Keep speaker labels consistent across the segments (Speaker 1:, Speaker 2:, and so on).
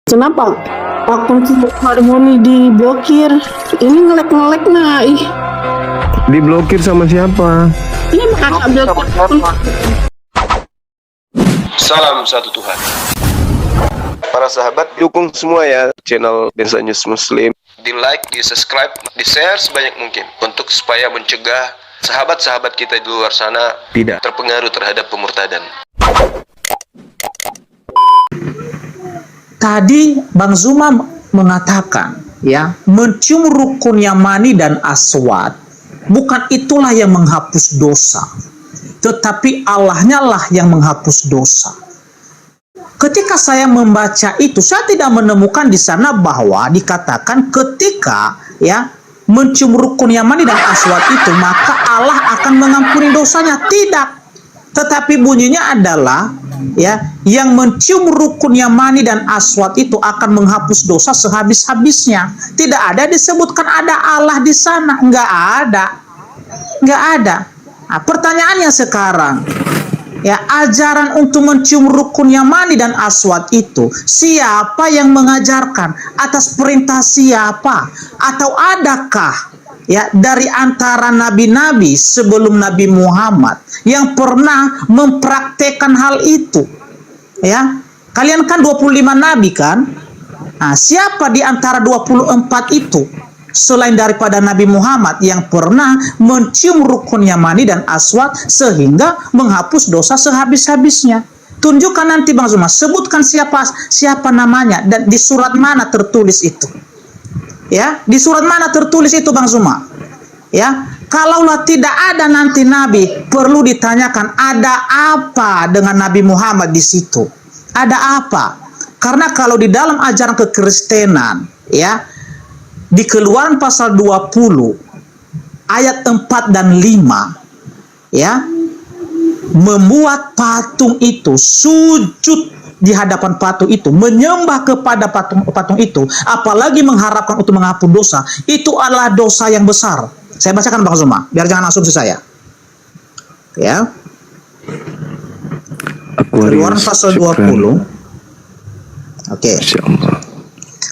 Speaker 1: Kenapa akun harmoni diblokir? Ini ngelek-ngelek nah. Ih,
Speaker 2: Diblokir sama siapa?
Speaker 1: ini kakak blokir.
Speaker 3: Salam satu Tuhan. Para sahabat, dukung semua ya channel Densa News Muslim. Di like, di subscribe, di share sebanyak mungkin untuk supaya mencegah sahabat-sahabat kita di luar sana
Speaker 2: Tidak.
Speaker 3: terpengaruh terhadap pemurtadan.
Speaker 4: Tadi Bang Zuma mengatakan, ya, mencium rukun yamani dan aswad, bukan itulah yang menghapus dosa, tetapi Allahnya lah yang menghapus dosa. Ketika saya membaca itu, saya tidak menemukan di sana bahwa dikatakan ketika ya mencium rukun yamani dan aswad itu maka Allah akan mengampuni dosanya. Tidak. Tetapi bunyinya adalah ya, yang mencium rukun yamani dan aswad itu akan menghapus dosa sehabis-habisnya. Tidak ada disebutkan ada Allah di sana, enggak ada. Nah, pertanyaannya sekarang, ya, ajaran untuk mencium rukun yamani dan aswad itu siapa yang mengajarkan? Atas perintah siapa? Atau adakah ya dari antara nabi-nabi sebelum Nabi Muhammad yang pernah mempraktekkan hal itu? Ya, kalian kan 25 nabi kan? Nah, siapa di antara 24 itu selain daripada Nabi Muhammad yang pernah mencium rukun yamani dan aswad sehingga menghapus dosa sehabis-habisnya? Tunjukkan nanti Bang Zuma, sebutkan siapa namanya dan di surat mana tertulis itu. Ya, di surat mana tertulis itu Bang Zuma? Ya, kalaulah tidak ada nanti nabi, perlu ditanyakan ada apa dengan Nabi Muhammad di situ? Ada apa? Karena kalau di dalam ajaran kekristenan, ya, di Keluaran pasal 20 ayat 4 dan 5, ya, membuat patung itu sujud di hadapan patung itu, menyembah kepada patung itu, apalagi mengharapkan untuk menghapus dosa, itu adalah dosa yang besar. Saya bacakan Bang Zuma, biar jangan asumsi saya. Ya. Keluaran pasal 20. Oke.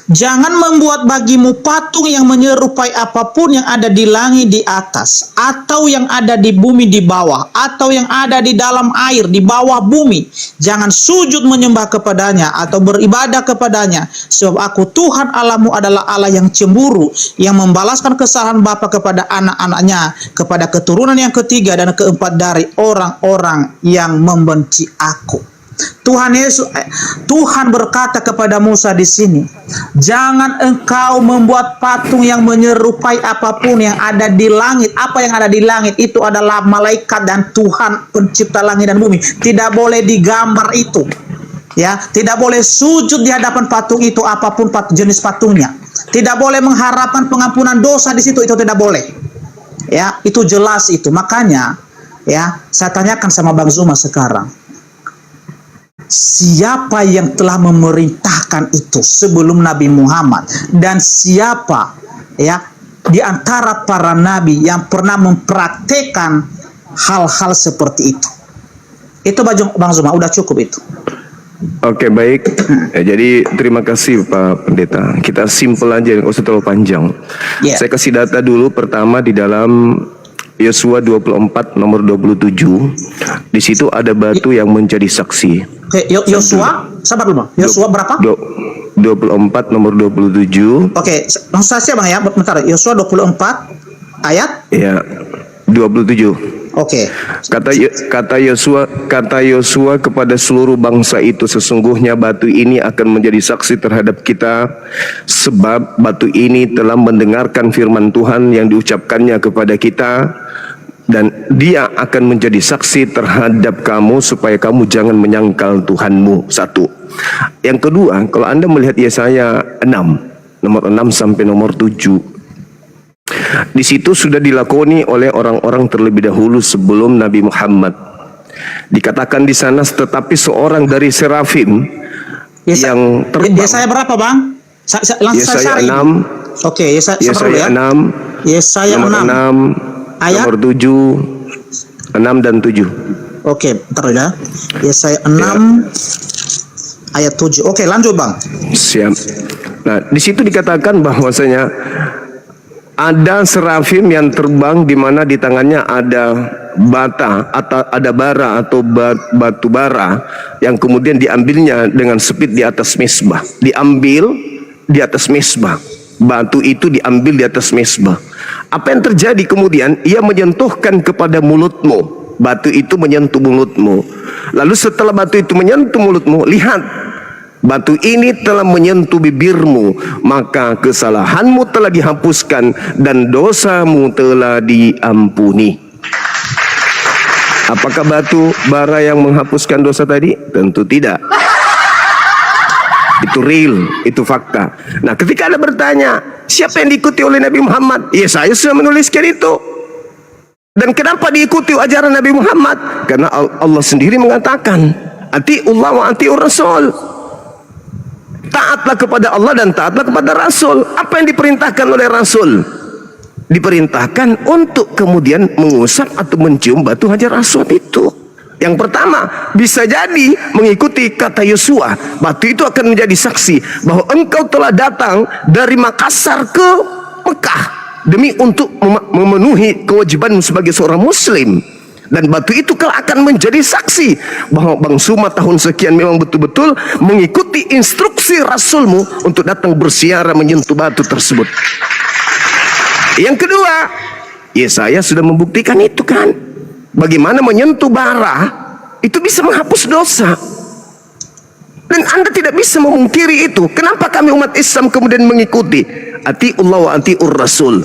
Speaker 4: Jangan membuat bagimu patung yang menyerupai apapun yang ada di langit di atas, atau yang ada di bumi di bawah, atau yang ada di dalam air di bawah bumi. Jangan sujud menyembah kepadanya atau beribadah kepadanya, sebab aku Tuhan Allahmu adalah Allah yang cemburu, yang membalaskan kesalahan bapa kepada anak-anaknya, kepada keturunan yang ketiga dan keempat dari orang-orang yang membenci aku. Tuhan berkata kepada Musa di sini, jangan engkau membuat patung yang menyerupai apapun yang ada di langit. Apa yang ada di langit itu adalah malaikat dan Tuhan pencipta langit dan bumi. Tidak boleh digambar itu. Ya, tidak boleh sujud di hadapan patung itu apapun jenis patungnya. Tidak boleh mengharapkan pengampunan dosa di situ, itu tidak boleh. Ya, itu jelas itu. Makanya, ya, saya tanyakan sama Bang Zuma sekarang. Siapa yang telah memerintahkan itu sebelum Nabi Muhammad, dan siapa ya di antara para nabi yang pernah mempraktekkan hal-hal seperti itu? Itu Bang Zuma, udah cukup itu.
Speaker 2: Oke, baik. Jadi terima kasih Pak Pendeta. Kita simpel aja, nggak usah terlalu panjang.
Speaker 4: Yeah.
Speaker 2: Saya kasih data dulu. Pertama di dalam Yosua 24 nomor 27. Di situ ada batu yang menjadi saksi.
Speaker 4: Oke, Yosua, sabar dulu Bang. Yosua berapa?
Speaker 2: 24 nomor 27.
Speaker 4: Oke, langsung saja Bang ya. Bentar, Yosua 24 ayat?
Speaker 2: Ya, 27.
Speaker 4: Oke.
Speaker 2: Kata Yosua kepada seluruh bangsa itu, sesungguhnya batu ini akan menjadi saksi terhadap kita, sebab batu ini telah mendengarkan firman Tuhan yang diucapkannya kepada kita, dan dia akan menjadi saksi terhadap kamu supaya kamu jangan menyangkal Tuhanmu. Satu. Yang kedua, kalau Anda melihat Yesaya 6 nomor 6 sampai nomor 7, di situ sudah dilakoni oleh orang-orang terlebih dahulu sebelum Nabi Muhammad. Dikatakan di sana, tetapi seorang dari serafim yang terbang.
Speaker 4: Yesaya berapa Bang?
Speaker 2: Yesaya 6.
Speaker 4: Oke, Yesaya
Speaker 2: 6.
Speaker 4: Yesaya 6 ayat
Speaker 2: nomor 7, 6 dan 7.
Speaker 4: Oke, bentar ya. Yesaya 6
Speaker 2: ya.
Speaker 4: ayat 7. Oke, lanjut Bang.
Speaker 2: Siap. Nah, di situ dikatakan bahwasanya ada serafim yang terbang di mana di tangannya ada bata atau ada bara atau batu bara yang kemudian diambilnya dengan sepit di atas misbah. Diambil di atas misbah. Batu itu diambil di atas misbah. Apa yang terjadi kemudian? Ia menyentuhkan kepada mulutmu. Batu itu menyentuh mulutmu. Lalu setelah batu itu menyentuh mulutmu, lihat, batu ini telah menyentuh bibirmu, maka kesalahanmu telah dihapuskan dan dosamu telah diampuni. Apakah batu bara yang menghapuskan dosa tadi? Tentu tidak. Itu real, itu fakta. Nah, ketika Anda bertanya, siapa yang diikuti oleh Nabi Muhammad? Ya, saya sudah menuliskan itu. Dan kenapa diikuti ajaran Nabi Muhammad? Karena Allah sendiri mengatakan, ati'ullah wa ati'ur rasul. Taatlah kepada Allah dan taatlah kepada Rasul. Apa yang diperintahkan oleh Rasul? Diperintahkan untuk kemudian mengusap atau mencium batu hajar aswad itu. Yang pertama, bisa jadi mengikuti kata Yosua. Batu itu akan menjadi saksi bahwa engkau telah datang dari Makassar ke Mekah demi untuk memenuhi kewajibanmu sebagai seorang muslim. Dan batu itu akan menjadi saksi bahwa Bang Suma tahun sekian memang betul-betul mengikuti instruksi Rasulmu untuk datang bersiara menyentuh batu tersebut. Yang kedua, ya saya sudah membuktikan itu kan. Bagaimana menyentuh bara itu bisa menghapus dosa. Dan Anda tidak bisa memungkiri itu. Kenapa kami umat Islam kemudian mengikuti? Ati'ullah wa ati'ur rasul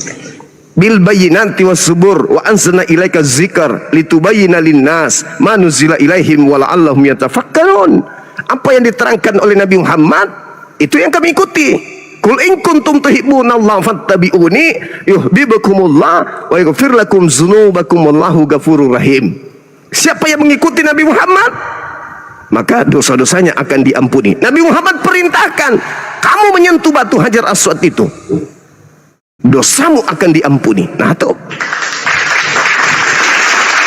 Speaker 2: bil bayyinati was subur wa anzalna ilaika dzikr litubayyana linnas ma nuzila ilaihim wa la'allahum yatafakkarun. Apa yang diterangkan oleh Nabi Muhammad itu yang kami ikuti. Qul in kuntum tuhibbunallaha fattabi'uni yuhibbukumullah wa yaghfir lakum dzunubakum wallahu ghafurur rahim. Siapa yang mengikuti Nabi Muhammad, maka dosa-dosanya akan diampuni. Nabi Muhammad perintahkan, kamu menyentuh batu hajar aswad itu, dosamu akan diampuni. Nah, tuh.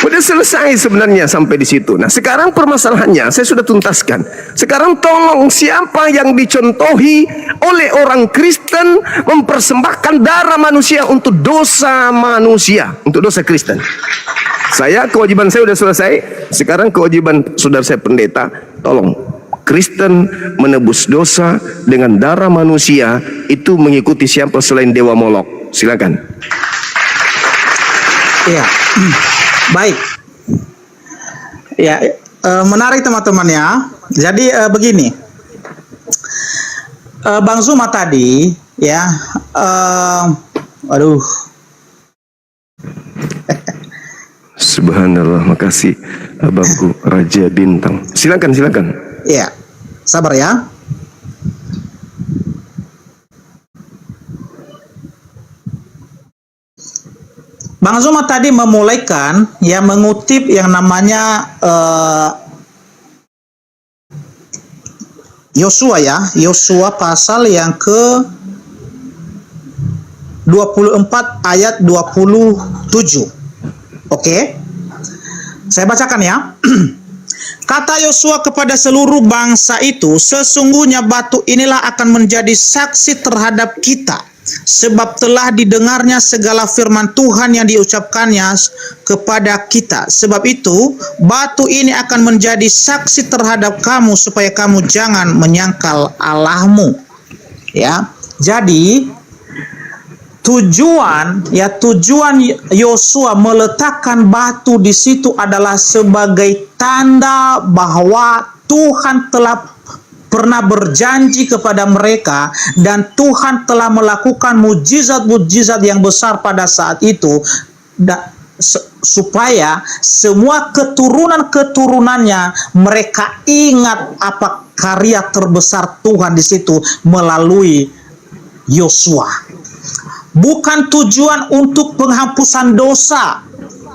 Speaker 2: Udah selesai sebenarnya sampai di situ. Nah, sekarang permasalahannya saya sudah tuntaskan. Sekarang tolong, siapa yang dicontohi oleh orang Kristen mempersembahkan darah manusia untuk dosa manusia, untuk dosa Kristen? Kewajiban saya sudah selesai. Sekarang kewajiban saudara saya pendeta, tolong Kristen menebus dosa dengan darah manusia itu mengikuti siapa selain Dewa Molok? Silakan.
Speaker 4: Iya. Baik. Ya, menarik teman-teman ya. Jadi begini. Bang Zuma tadi ya, aduh.
Speaker 2: Subhanallah, makasih abangku Raja Bintang. Silakan.
Speaker 4: Iya, sabar ya. Bang Zuma tadi memulaikan ya mengutip yang namanya Yosua ya, Yosua pasal yang ke 24 ayat 27. Oke. Saya bacakan ya. Kata Yosua kepada seluruh bangsa itu, sesungguhnya batu inilah akan menjadi saksi terhadap kita, sebab telah didengarnya segala firman Tuhan yang diucapkannya kepada kita. Sebab itu, batu ini akan menjadi saksi terhadap kamu, supaya kamu jangan menyangkal Allahmu. Ya, jadi tujuan Yosua meletakkan batu di situ adalah sebagai tanda bahwa Tuhan telah pernah berjanji kepada mereka dan Tuhan telah melakukan mujizat-mujizat yang besar pada saat itu supaya semua keturunan-keturunannya mereka ingat apa karya terbesar Tuhan di situ melalui Yosua. Bukan tujuan untuk penghapusan dosa,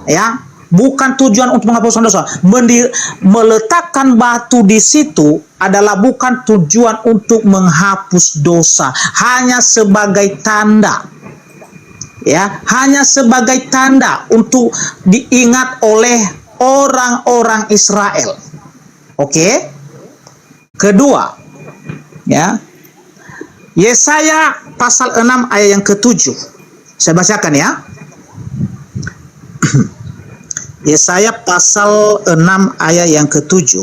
Speaker 4: ya. Bukan tujuan untuk penghapusan dosa. Meletakkan batu di situ adalah bukan tujuan untuk menghapus dosa, hanya sebagai tanda. Ya, hanya sebagai tanda untuk diingat oleh orang-orang Israel. Oke? Kedua, Ya. Yesaya pasal 6 ayat yang ke-7. Saya bacakan ya. Yesaya pasal 6 ayat yang ke-7.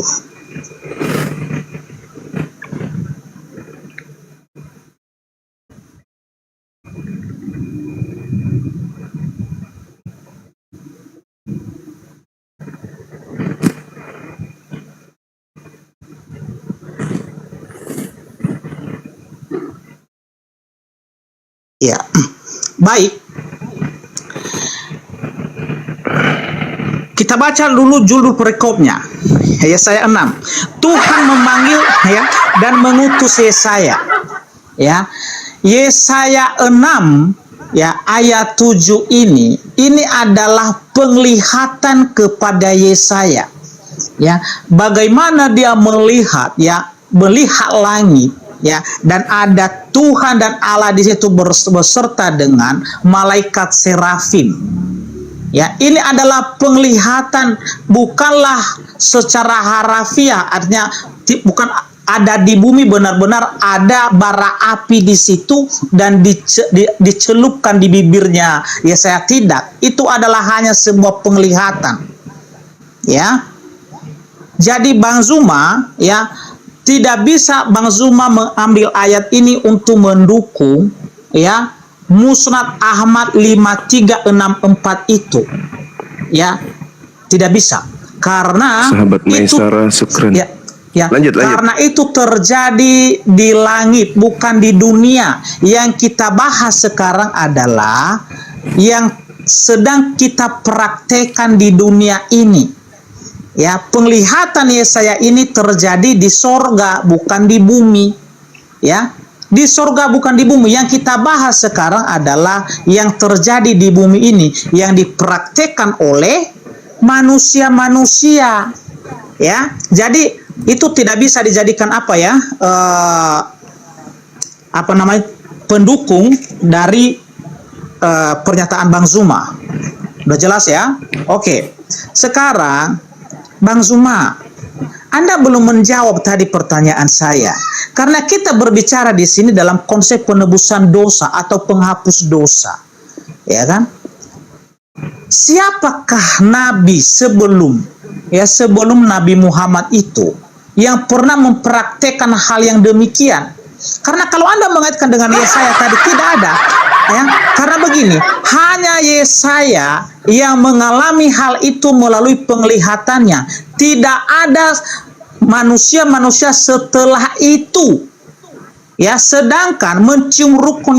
Speaker 4: Ya, baik. Kita baca dulu judul perikopnya. Yesaya 6. Tuhan memanggil ya dan mengutus Yesaya. Ya. Yesaya 6 ya ayat 7 ini adalah penglihatan kepada Yesaya. Ya, bagaimana dia melihat langit ya, dan ada Tuhan dan Allah di situ beserta dengan malaikat serafim. Ya, ini adalah penglihatan, bukanlah secara harafiah, artinya bukan ada di bumi benar-benar ada bara api di situ dan dicelupkan di bibirnya. Ya, saya tidak. Itu adalah hanya sebuah penglihatan. Ya. Jadi Bang Zuma ya tidak bisa Bang Zuma mengambil ayat ini untuk mendukung ya Musnad Ahmad 5364 itu. Ya, tidak bisa. Karena
Speaker 2: Sahabat
Speaker 4: itu
Speaker 2: Maisara, syukran.
Speaker 4: Ya,
Speaker 2: Lanjut.
Speaker 4: karena itu terjadi di langit, bukan di dunia. Yang kita bahas sekarang adalah yang sedang kita praktekkan di dunia ini. Ya, penglihatan Yesaya ini terjadi di sorga, bukan di bumi. Ya, di sorga bukan di bumi. Yang kita bahas sekarang adalah yang terjadi di bumi ini, yang dipraktekkan oleh manusia-manusia. Ya, jadi itu tidak bisa dijadikan pendukung dari pernyataan Bang Zuma. Udah jelas ya? Oke. Sekarang Bang Zuma, Anda belum menjawab tadi pertanyaan saya. Karena kita berbicara di sini dalam konsep penebusan dosa atau penghapus dosa. Ya kan? Siapakah nabi sebelum Nabi Muhammad itu yang pernah mempraktekkan hal yang demikian? Karena kalau Anda mengaitkan dengan Yesaya tadi, tidak ada. Ya, karena begini, hanya Yesaya yang mengalami hal itu melalui penglihatannya. Tidak ada manusia-manusia setelah itu. Ya, sedangkan mencium rukun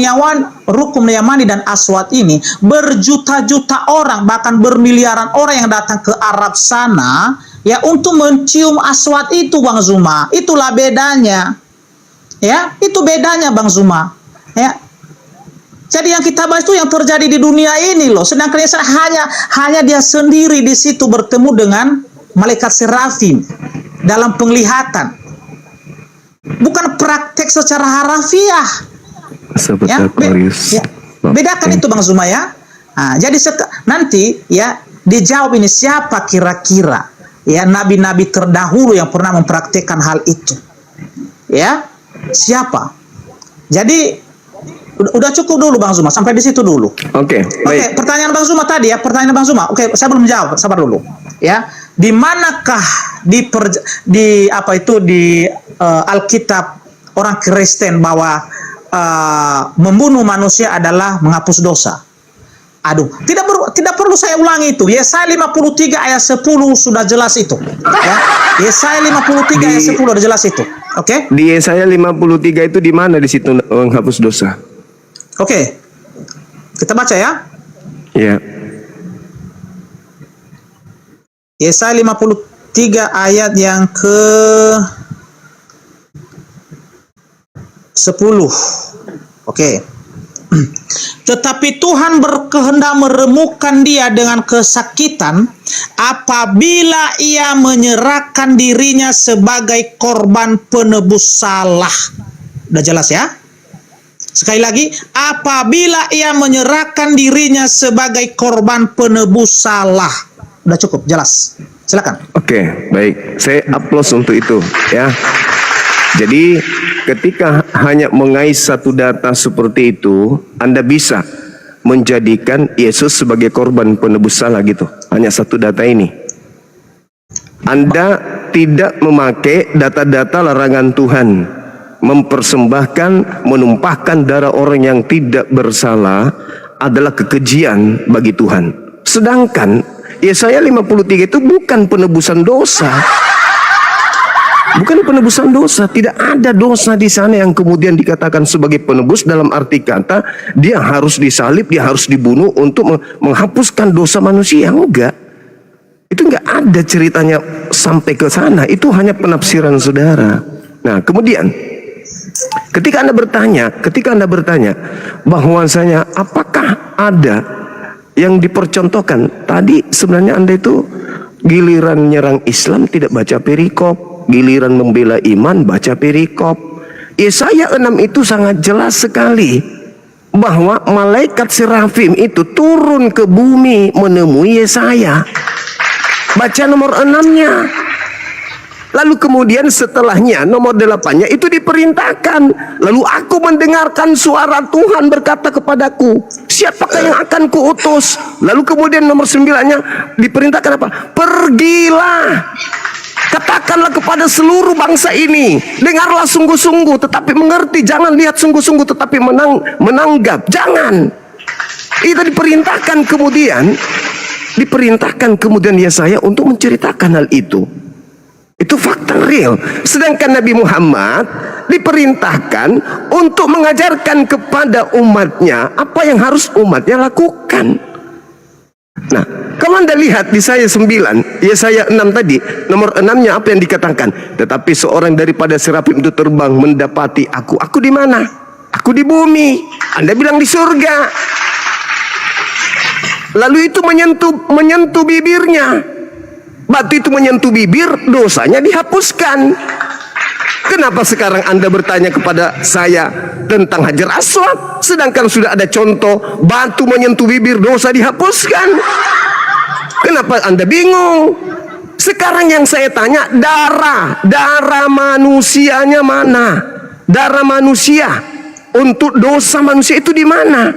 Speaker 4: Yamani dan Aswad ini, berjuta-juta orang, bahkan bermiliaran orang yang datang ke Arab sana ya untuk mencium Aswad itu, Bang Zuma. Itulah bedanya. Ya, itu bedanya Bang Zuma. Ya. Jadi yang kita bahas itu yang terjadi di dunia ini loh. Sedangkan Yesaya hanya dia sendiri di situ bertemu dengan malaikat serafim dalam penglihatan. Bukan praktek secara harafiah. Ya, bedakan itu Bang Zuma ya. Nah, jadi nanti ya dijawab ini siapa kira-kira ya nabi-nabi terdahulu yang pernah mempraktekkan hal itu. Ya, siapa? Jadi udah cukup dulu Bang Zuma, sampai di situ dulu.
Speaker 2: Oke, baik.
Speaker 4: Oke, pertanyaan Bang Zuma tadi ya, pertanyaan Bang Zuma. Oke, saya belum jawab, sabar dulu. Ya, di manakah di Alkitab orang Kristen bahwa membunuh manusia adalah menghapus dosa? Aduh, tidak perlu saya ulangi itu. Yesaya 53 ayat 10 sudah jelas itu. Ya, Yesaya 53 ayat 10 sudah jelas itu. Oke?
Speaker 2: Di Yesaya 53 itu di mana di situ menghapus dosa?
Speaker 4: Oke. Kita baca ya.
Speaker 2: Ya.
Speaker 4: Yesaya 53 ayat yang ke 10. Oke. Tetapi Tuhan berkehendak meremukkan dia dengan kesakitan apabila ia menyerahkan dirinya sebagai korban penebus salah. Udah jelas ya? Sekali lagi, apabila ia menyerahkan dirinya sebagai korban penebus salah. Udah cukup, jelas. Silakan.
Speaker 2: Oke, baik. Saya applause untuk itu ya. Jadi ketika hanya mengais satu data seperti itu, Anda bisa menjadikan Yesus sebagai korban penebus salah gitu. Hanya satu data ini. Anda tidak memakai data-data larangan Tuhan, mempersembahkan, menumpahkan darah orang yang tidak bersalah adalah kekejian bagi Tuhan. Sedangkan Yesaya 53 itu bukan penebusan dosa. Bukan penebusan dosa, tidak ada dosa di sana yang kemudian dikatakan sebagai penebus dalam arti kata dia harus disalib, dia harus dibunuh untuk menghapuskan dosa manusia. Enggak. Itu enggak ada ceritanya sampai ke sana. Itu hanya penafsiran saudara. Nah, kemudian ketika Anda bertanya bahwasanya apakah ada yang dipercontohkan, tadi sebenarnya Anda itu giliran nyerang Islam tidak baca perikop, giliran membela iman baca perikop. Yesaya 6 itu sangat jelas sekali bahwa malaikat serafim itu turun ke bumi menemui Yesaya. Baca nomor 6-nya. Lalu kemudian setelahnya nomor 8-nya itu diperintahkan. Lalu aku mendengarkan suara Tuhan berkata kepadaku, siapakah yang akan kuutus? Lalu kemudian nomor 9-nya diperintahkan apa? Pergilah, katakanlah kepada seluruh bangsa ini, dengarlah sungguh-sungguh tetapi mengerti, jangan lihat sungguh-sungguh tetapi menanggap, jangan. Itu diperintahkan kemudian Yesaya untuk menceritakan hal itu. Itu fakta real. Sedangkan Nabi Muhammad diperintahkan untuk mengajarkan kepada umatnya apa yang harus umatnya lakukan. Nah, kalau Anda lihat di Yesaya 9, Yesaya 6 tadi, nomor 6-nya apa yang dikatakan? Tetapi seorang daripada serafim itu terbang mendapati aku. Aku di mana? Aku di bumi. Anda bilang di surga. Lalu itu menyentuh bibirnya. Batu itu menyentuh bibir, dosanya dihapuskan. Kenapa sekarang Anda bertanya kepada saya tentang Hajar Aswad, sedangkan sudah ada contoh batu menyentuh bibir, dosa dihapuskan? Kenapa Anda bingung? Sekarang yang saya tanya, darah manusianya mana? Darah manusia untuk dosa manusia itu di mana?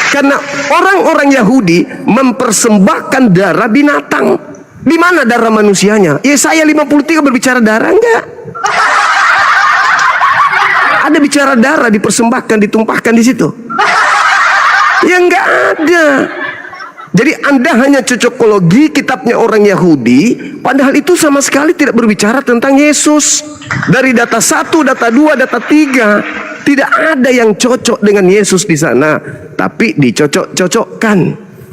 Speaker 2: Karena orang-orang Yahudi mempersembahkan darah binatang. Di mana darah manusianya? Yesaya 53 berbicara darah enggak? Ada bicara darah dipersembahkan, ditumpahkan di situ? Ya enggak ada. Jadi Anda hanya cocokologi kitabnya orang Yahudi, padahal itu sama sekali tidak berbicara tentang Yesus. Dari data 1, data 2, data 3, tidak ada yang cocok dengan Yesus di sana, tapi dicocok-cocokkan.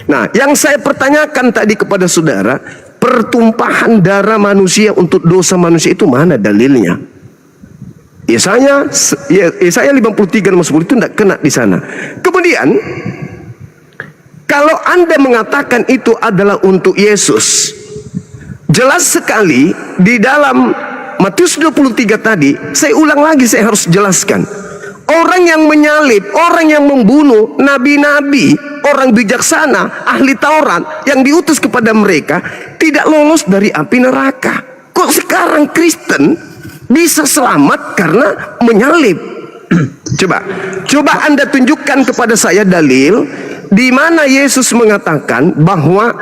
Speaker 2: Nah, yang saya pertanyakan tadi kepada saudara, pertumpahan darah manusia untuk dosa manusia itu mana dalilnya? Yesaya 53 nomor 10 itu tidak kena di sana. Kemudian kalau Anda mengatakan itu adalah untuk Yesus, jelas sekali di dalam Matius 23 tadi, saya ulang lagi, saya harus jelaskan. Orang yang menyalib, orang yang membunuh nabi-nabi, orang bijaksana, ahli Taurat yang diutus kepada mereka tidak lolos dari api neraka. Kok sekarang Kristen bisa selamat karena menyalib? Coba Anda tunjukkan kepada saya dalil di mana Yesus mengatakan bahwa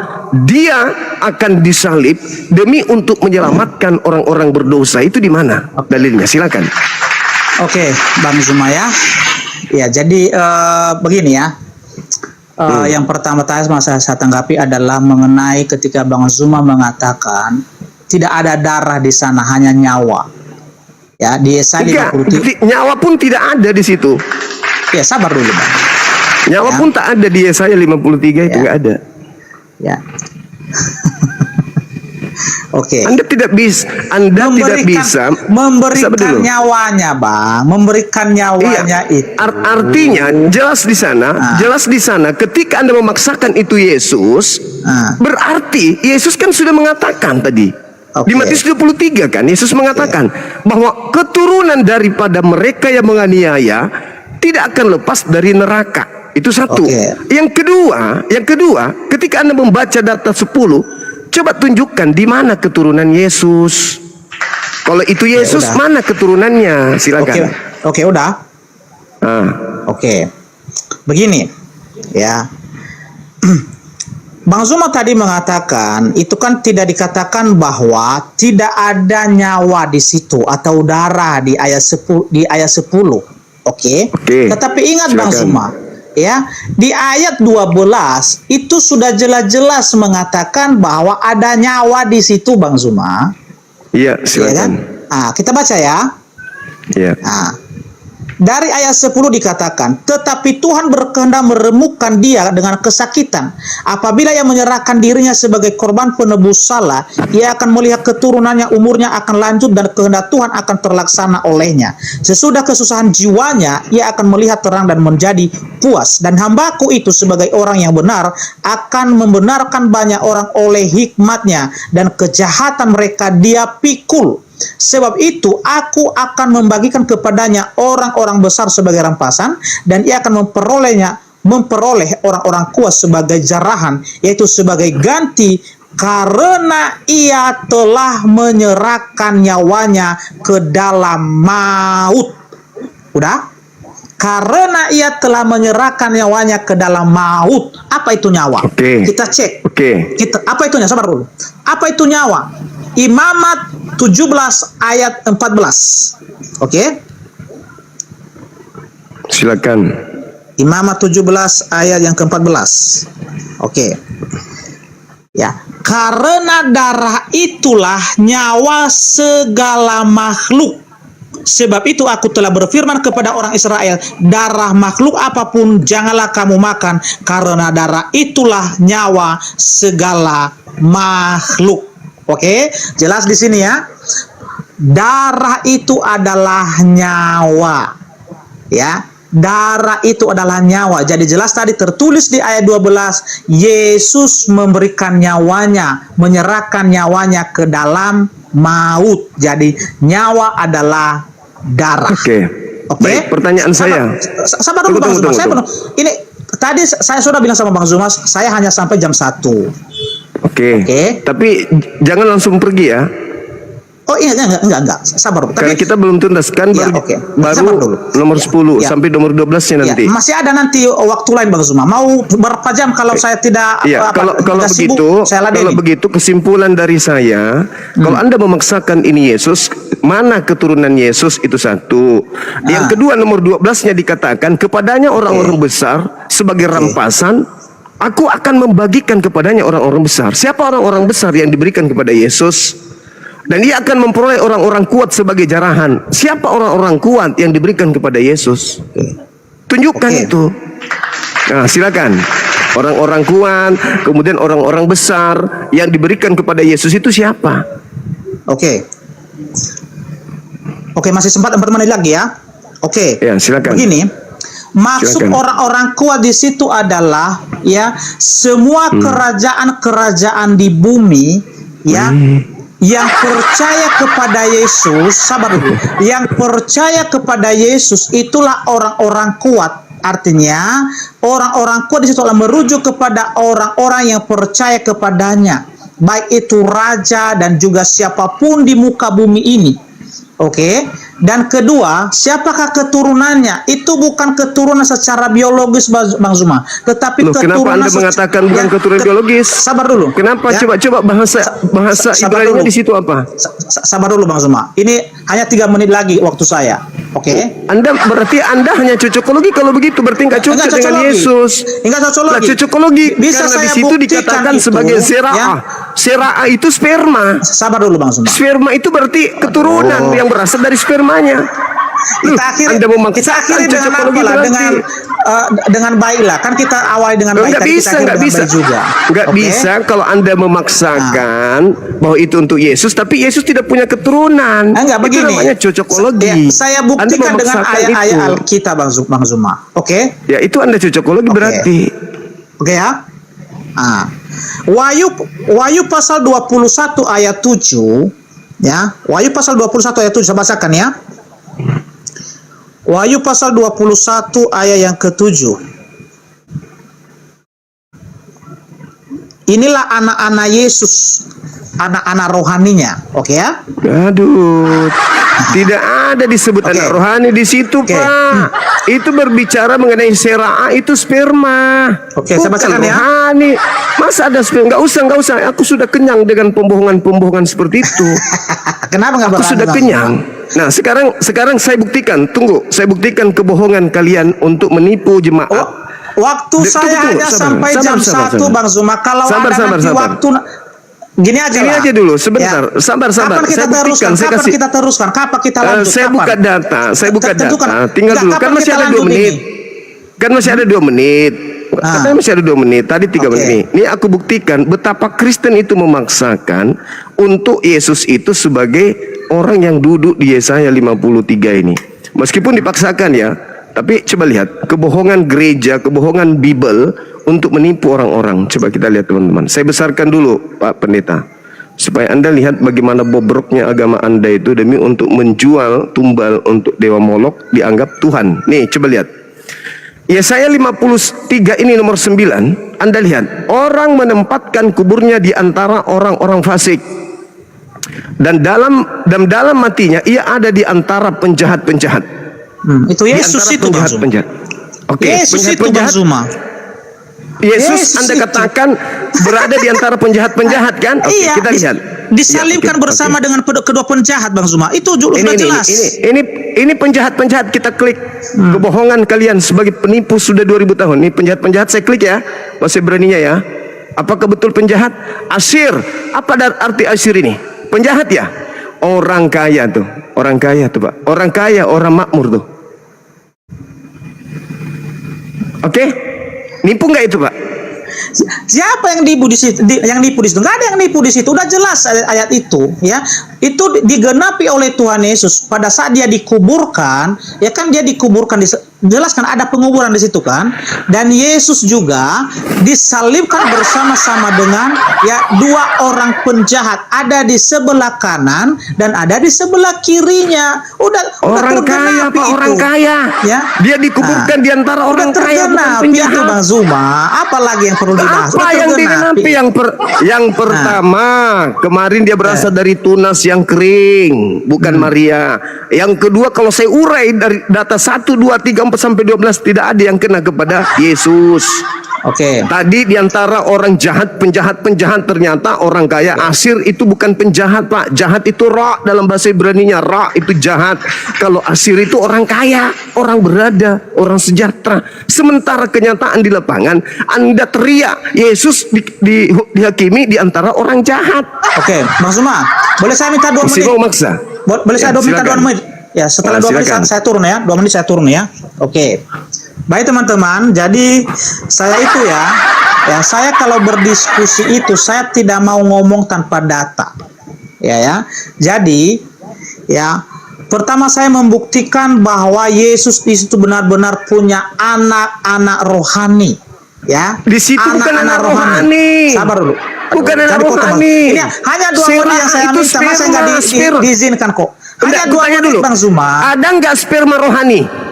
Speaker 2: dia akan disalib demi untuk menyelamatkan orang-orang berdosa. Itu di mana dalilnya? Silakan.
Speaker 4: Oke, Bang Zuma ya. Ya, jadi begini ya. Yang pertama tadi saya tanggapi adalah mengenai ketika Bang Zuma mengatakan tidak ada darah di sana, hanya nyawa. Ya, di Yesaya 53.
Speaker 2: Nyawa pun tidak ada di situ.
Speaker 4: Ya, sabar dulu, Bang.
Speaker 2: Nyawa pun tak ada di Yesaya 53 itu, nggak ada.
Speaker 4: Ya. Oke.
Speaker 2: Anda tidak bisa
Speaker 4: memberikan nyawanya, Bang. Memberikan nyawanya itu.
Speaker 2: Artinya jelas di sana ketika Anda memaksakan itu Yesus, berarti Yesus kan sudah mengatakan tadi. Di Matius 23 kan Yesus mengatakan bahwa keturunan daripada mereka yang menganiaya tidak akan lepas dari neraka. Itu satu. Yang kedua, ketika Anda membaca data 10, coba tunjukkan di mana keturunan Yesus. Kalau itu Yesus,
Speaker 4: udah.
Speaker 2: mana keturunannya? Silakan.
Speaker 4: Oke, udah.
Speaker 2: Ah,
Speaker 4: Oke. Begini, ya. Bang Zuma tadi mengatakan itu kan tidak dikatakan bahwa tidak ada nyawa di situ atau darah di ayat 10. Oke. Tetapi ingat Bang
Speaker 2: Silakan.
Speaker 4: Zuma, ya, di ayat 12 itu sudah jelas-jelas mengatakan bahwa ada nyawa di situ Bang Zuma.
Speaker 2: iya,
Speaker 4: Ya kan?
Speaker 2: silakan.
Speaker 4: Kita baca ya.
Speaker 2: Iya.
Speaker 4: Nah, dari ayat 10 dikatakan, tetapi Tuhan berkehendak meremukkan dia dengan kesakitan. Apabila ia menyerahkan dirinya sebagai korban penebus salah, ia akan melihat keturunannya, umurnya akan lanjut dan kehendak Tuhan akan terlaksana olehnya. Sesudah kesusahan jiwanya, ia akan melihat terang dan menjadi puas. Dan hambaku itu sebagai orang yang benar akan membenarkan banyak orang oleh hikmatnya, dan kejahatan mereka dia pikul. Sebab itu aku akan membagikan kepadanya orang-orang besar sebagai rampasan, dan ia akan memperoleh orang-orang kuat sebagai jarahan, yaitu sebagai ganti, karena ia telah menyerahkan nyawanya ke dalam maut. Udah? Karena ia telah menyerahkan nyawanya ke dalam maut. Apa itu nyawa?
Speaker 2: Oke.
Speaker 4: Kita cek.
Speaker 2: Oke.
Speaker 4: Apa itu nyawa? Sabar dulu. Apa itu nyawa? Imamat 17 ayat 14. Oke.
Speaker 2: Silakan.
Speaker 4: Imamat 17 ayat yang ke-14. Oke. Ya, karena darah itulah nyawa segala makhluk. Sebab itu aku telah berfirman kepada orang Israel, darah makhluk apapun janganlah kamu makan, karena darah itulah nyawa segala makhluk. Oke, jelas di sini ya. Darah itu adalah nyawa. Ya, darah itu adalah nyawa. Jadi jelas tadi tertulis di ayat 12, Yesus memberikan nyawanya, menyerahkan nyawanya ke dalam maut. Jadi nyawa adalah darah.
Speaker 2: Oke. Baik, pertanyaan saya.
Speaker 4: Sabar dulu Bang Zuma. Ini tadi saya sudah bilang sama Bang Zuma, saya hanya sampai jam 1.
Speaker 2: Oke. Tapi jangan langsung pergi ya.
Speaker 4: Oh iya, enggak. Sabar.
Speaker 2: Karena kita belum tuntaskan
Speaker 4: Ya, sabar dulu.
Speaker 2: nomor 10
Speaker 4: Ya.
Speaker 2: sampai nomor 12-nya nanti.
Speaker 4: Ya, masih ada nanti waktu lain Bang Zuma. Mau berapa jam kalau saya tidak
Speaker 2: Iya, kalau
Speaker 4: tidak sibuk,
Speaker 2: begitu,
Speaker 4: saya ladenin.
Speaker 2: kalau begitu kesimpulan dari saya, kalau Anda memaksakan ini Yesus, mana keturunan Yesus itu satu. Yang kedua nomor 12-nya dikatakan kepadanya orang-orang besar sebagai rampasan, aku akan membagikan kepadanya orang-orang besar. Siapa orang-orang besar yang diberikan kepada Yesus? Dan dia akan memperoleh orang-orang kuat sebagai jarahan. Siapa orang-orang kuat yang diberikan kepada Yesus? Tunjukkan itu. Nah, silakan. Orang-orang kuat, kemudian orang-orang besar yang diberikan kepada Yesus itu siapa?
Speaker 4: Oke, masih sempat 4 menit lagi ya. Oke.
Speaker 2: Ya, silakan.
Speaker 4: Begini, maksud
Speaker 2: Silakan.
Speaker 4: orang-orang kuat di situ adalah ya semua kerajaan-kerajaan di bumi ya yang percaya kepada Yesus. Sabar dulu. Yang percaya kepada Yesus itulah orang-orang kuat. Artinya orang-orang kuat di situ adalah merujuk kepada orang-orang yang percaya kepadanya, baik itu raja dan juga siapapun di muka bumi ini. Oke. Dan kedua, siapakah keturunannya? Itu bukan keturunan secara biologis Bang Zuma, tetapi
Speaker 2: Loh, kenapa
Speaker 4: keturunan
Speaker 2: Anda mengatakan bukan keturunan biologis?
Speaker 4: Sabar dulu.
Speaker 2: Kenapa?
Speaker 4: Ya.
Speaker 2: Coba bahasa
Speaker 4: Sabar
Speaker 2: Ibrani
Speaker 4: dulu.
Speaker 2: di situ apa?
Speaker 4: Sabar dulu Bang Zuma. Ini hanya 3 menit lagi waktu saya. Oke.
Speaker 2: Berarti Anda hanya cocokologi kalau begitu, berarti nggak cocok
Speaker 4: Enggak
Speaker 2: dengan
Speaker 4: cocokologi.
Speaker 2: Yesus.
Speaker 4: Enggak cocokologi.
Speaker 2: Lah, cocokologi
Speaker 4: Bisa
Speaker 2: karena
Speaker 4: saya
Speaker 2: di situ
Speaker 4: buktikan
Speaker 2: dikatakan
Speaker 4: itu,
Speaker 2: sebagai sera'ah.
Speaker 4: ya.
Speaker 2: Sera'ah itu sperma.
Speaker 4: Sabar dulu Bang Zuma.
Speaker 2: Sperma itu berarti keturunan yang berasal dari spermanya.
Speaker 4: Kita akhiri dengan apa lah? Dengan baiklah. Kan kita awali dengan baik.
Speaker 2: Nggak bisa. Nggak bisa kalau Anda memaksakan bahwa itu untuk Yesus, tapi Yesus tidak punya keturunan.
Speaker 4: Enggak,
Speaker 2: itu
Speaker 4: begini.
Speaker 2: namanya cocokologi.
Speaker 4: Saya buktikan dengan ayat-ayat
Speaker 2: itu.
Speaker 4: Alkitab Bang Zuma. Oke?
Speaker 2: Ya, itu Anda cocokologi berarti.
Speaker 4: Oke ya? Wahyu pasal 21 ayat 7 ya. Wahyu pasal 21 ayat 7 saya bacakan ya. Wahyu pasal 21 ayat yang ke-7. Inilah anak-anak Yesus. anak-anak rohaninya. Oke ya?
Speaker 2: Aduh, tidak ada disebut
Speaker 4: Oke.
Speaker 2: anak rohani di situ,
Speaker 4: Oke.
Speaker 2: Pak. Itu berbicara mengenai sera'a, itu sperma.
Speaker 4: Oke, saya
Speaker 2: Bukan
Speaker 4: bacakan ya.
Speaker 2: rohani. Masa ada sperma? Nggak usah. Aku sudah kenyang dengan pembohongan-pembohongan seperti itu.
Speaker 4: Kenapa nggak
Speaker 2: Aku
Speaker 4: berani,
Speaker 2: sudah
Speaker 4: Bang?
Speaker 2: kenyang. Nah, sekarang saya buktikan. Tunggu, saya buktikan kebohongan kalian untuk menipu jemaat.
Speaker 4: Waktu saya hanya sampai jam 1, Bang Zuma. Kalau
Speaker 2: Sabar,
Speaker 4: ada nanti
Speaker 2: sabar.
Speaker 4: waktu gini aja
Speaker 2: Ini
Speaker 4: lah.
Speaker 2: aja dulu, sebentar.
Speaker 4: Ya.
Speaker 2: Sabar.
Speaker 4: Kapan kita
Speaker 2: Saya
Speaker 4: teruskan?
Speaker 2: buktikan, saya
Speaker 4: Kapan
Speaker 2: kasih.
Speaker 4: kita teruskan? Kapan kita lanjut?
Speaker 2: Saya
Speaker 4: Kapan?
Speaker 2: buka data.
Speaker 4: Tentukan.
Speaker 2: Tinggal
Speaker 4: Nggak,
Speaker 2: dulu.
Speaker 4: kapan
Speaker 2: Kan masih
Speaker 4: kita
Speaker 2: ada 2
Speaker 4: lanjut
Speaker 2: menit.
Speaker 4: ini?
Speaker 2: Kan masih ada 2 menit. Katanya masih ada 2 menit. Tadi 3
Speaker 4: Oke.
Speaker 2: menit. Ini aku buktikan betapa Kristen itu memaksakan untuk Yesus itu sebagai orang yang duduk di Yesaya 53 ini. Meskipun dipaksakan ya. Tapi coba lihat kebohongan gereja, kebohongan Bible untuk menipu orang-orang. Coba kita lihat teman-teman. Saya besarkan dulu Pak Pendeta, supaya Anda lihat bagaimana bobroknya agama Anda itu demi untuk menjual tumbal untuk Dewa Molok dianggap Tuhan. Nih coba lihat. Yesaya 53 ini nomor 9. Anda lihat, orang menempatkan kuburnya di antara orang-orang fasik. Dan dalam matinya ia ada di antara penjahat-penjahat.
Speaker 4: Itu Yesus
Speaker 2: Di antara
Speaker 4: itu, Bang Zuma.
Speaker 2: penjahat-penjahat. Oke,
Speaker 4: Yesus itu, Bang
Speaker 2: penjahat-penjahat.
Speaker 4: Zuma.
Speaker 2: Yesus Anda
Speaker 4: itu.
Speaker 2: katakan berada di antara penjahat-penjahat kan? Oke,
Speaker 4: Iya,
Speaker 2: kita lihat.
Speaker 4: disalibkan
Speaker 2: Ya, oke,
Speaker 4: bersama
Speaker 2: oke.
Speaker 4: dengan kedua penjahat, Bang Zuma. Itu sudah jelas.
Speaker 2: Ini penjahat-penjahat, kita klik kebohongan kalian sebagai penipu sudah 2000 tahun. Ini penjahat-penjahat, saya klik ya. Masih beraninya ya. Apakah betul penjahat? Asyir. Apa arti asyir ini? Penjahat ya? Orang kaya tuh. Orang kaya tuh, Pak. Orang kaya, orang makmur tuh. Oke? Nipu nggak itu, Pak?
Speaker 4: Siapa yang nipu di situ? Yang nipu di situ? Nggak ada yang nipu di situ. Udah jelas ayat itu, ya. Itu digenapi oleh Tuhan Yesus pada saat dia dikuburkan. Ya kan dia dikuburkan jelas kan ada penguburan di situ kan. Dan Yesus juga disalibkan bersama-sama dengan ya 2 orang penjahat, ada di sebelah kanan dan ada di sebelah kirinya. Udah
Speaker 2: Orang kaya, Pak,
Speaker 4: itu.
Speaker 2: orang kaya.
Speaker 4: Ya.
Speaker 2: Dia dikuburkan di antara orang kaya, bukan
Speaker 4: tergenapi
Speaker 2: penjahat.
Speaker 4: itu, Bang Zuma. Apalagi yang perlu dibahas?
Speaker 2: Apa
Speaker 4: Udah
Speaker 2: yang
Speaker 4: tergenapi.
Speaker 2: digenapi? Yang pertama, kemarin dia berasal dari tunas yang kering, bukan Maria. Yang kedua, kalau saya urai dari data 1, 2, 3, 4 sampai 12, tidak ada yang kena kepada Yesus.
Speaker 4: Oke.
Speaker 2: Tadi diantara orang jahat, penjahat ternyata orang kaya. Asir itu bukan penjahat, Pak. Jahat itu ra dalam bahasa Ibraninya. Ra itu jahat. Kalau asir itu orang kaya, orang berada, orang sejahtera. Sementara kenyataan di lapangan, Anda teriak Yesus dihakimi di antara orang jahat.
Speaker 4: Oke, Bang Zuma, boleh saya minta 2
Speaker 2: Masih
Speaker 4: menit?
Speaker 2: mau maksa?
Speaker 4: Boleh saya minta 2
Speaker 2: silakan.
Speaker 4: menit? Ya, setelah 2 menit
Speaker 2: Silakan.
Speaker 4: saya turun ya. 2 menit saya turun ya. Oke. Baik teman-teman, jadi saya itu ya saya kalau berdiskusi itu saya tidak mau ngomong tanpa data. Ya. Jadi ya, pertama saya membuktikan bahwa Yesus itu benar-benar punya anak-anak rohani. Ya.
Speaker 2: Di situ bukan anak rohani.
Speaker 4: Sabar dulu.
Speaker 2: Bukan anak
Speaker 4: Jadi potong.
Speaker 2: rohani.
Speaker 4: Ini hanya 2 menit yang saya
Speaker 2: itu
Speaker 4: minta, masa nggak diizinkan kok. Hanya 2
Speaker 2: Tanya
Speaker 4: menit, Bang Zuma.
Speaker 2: Ada nggak sperma rohani?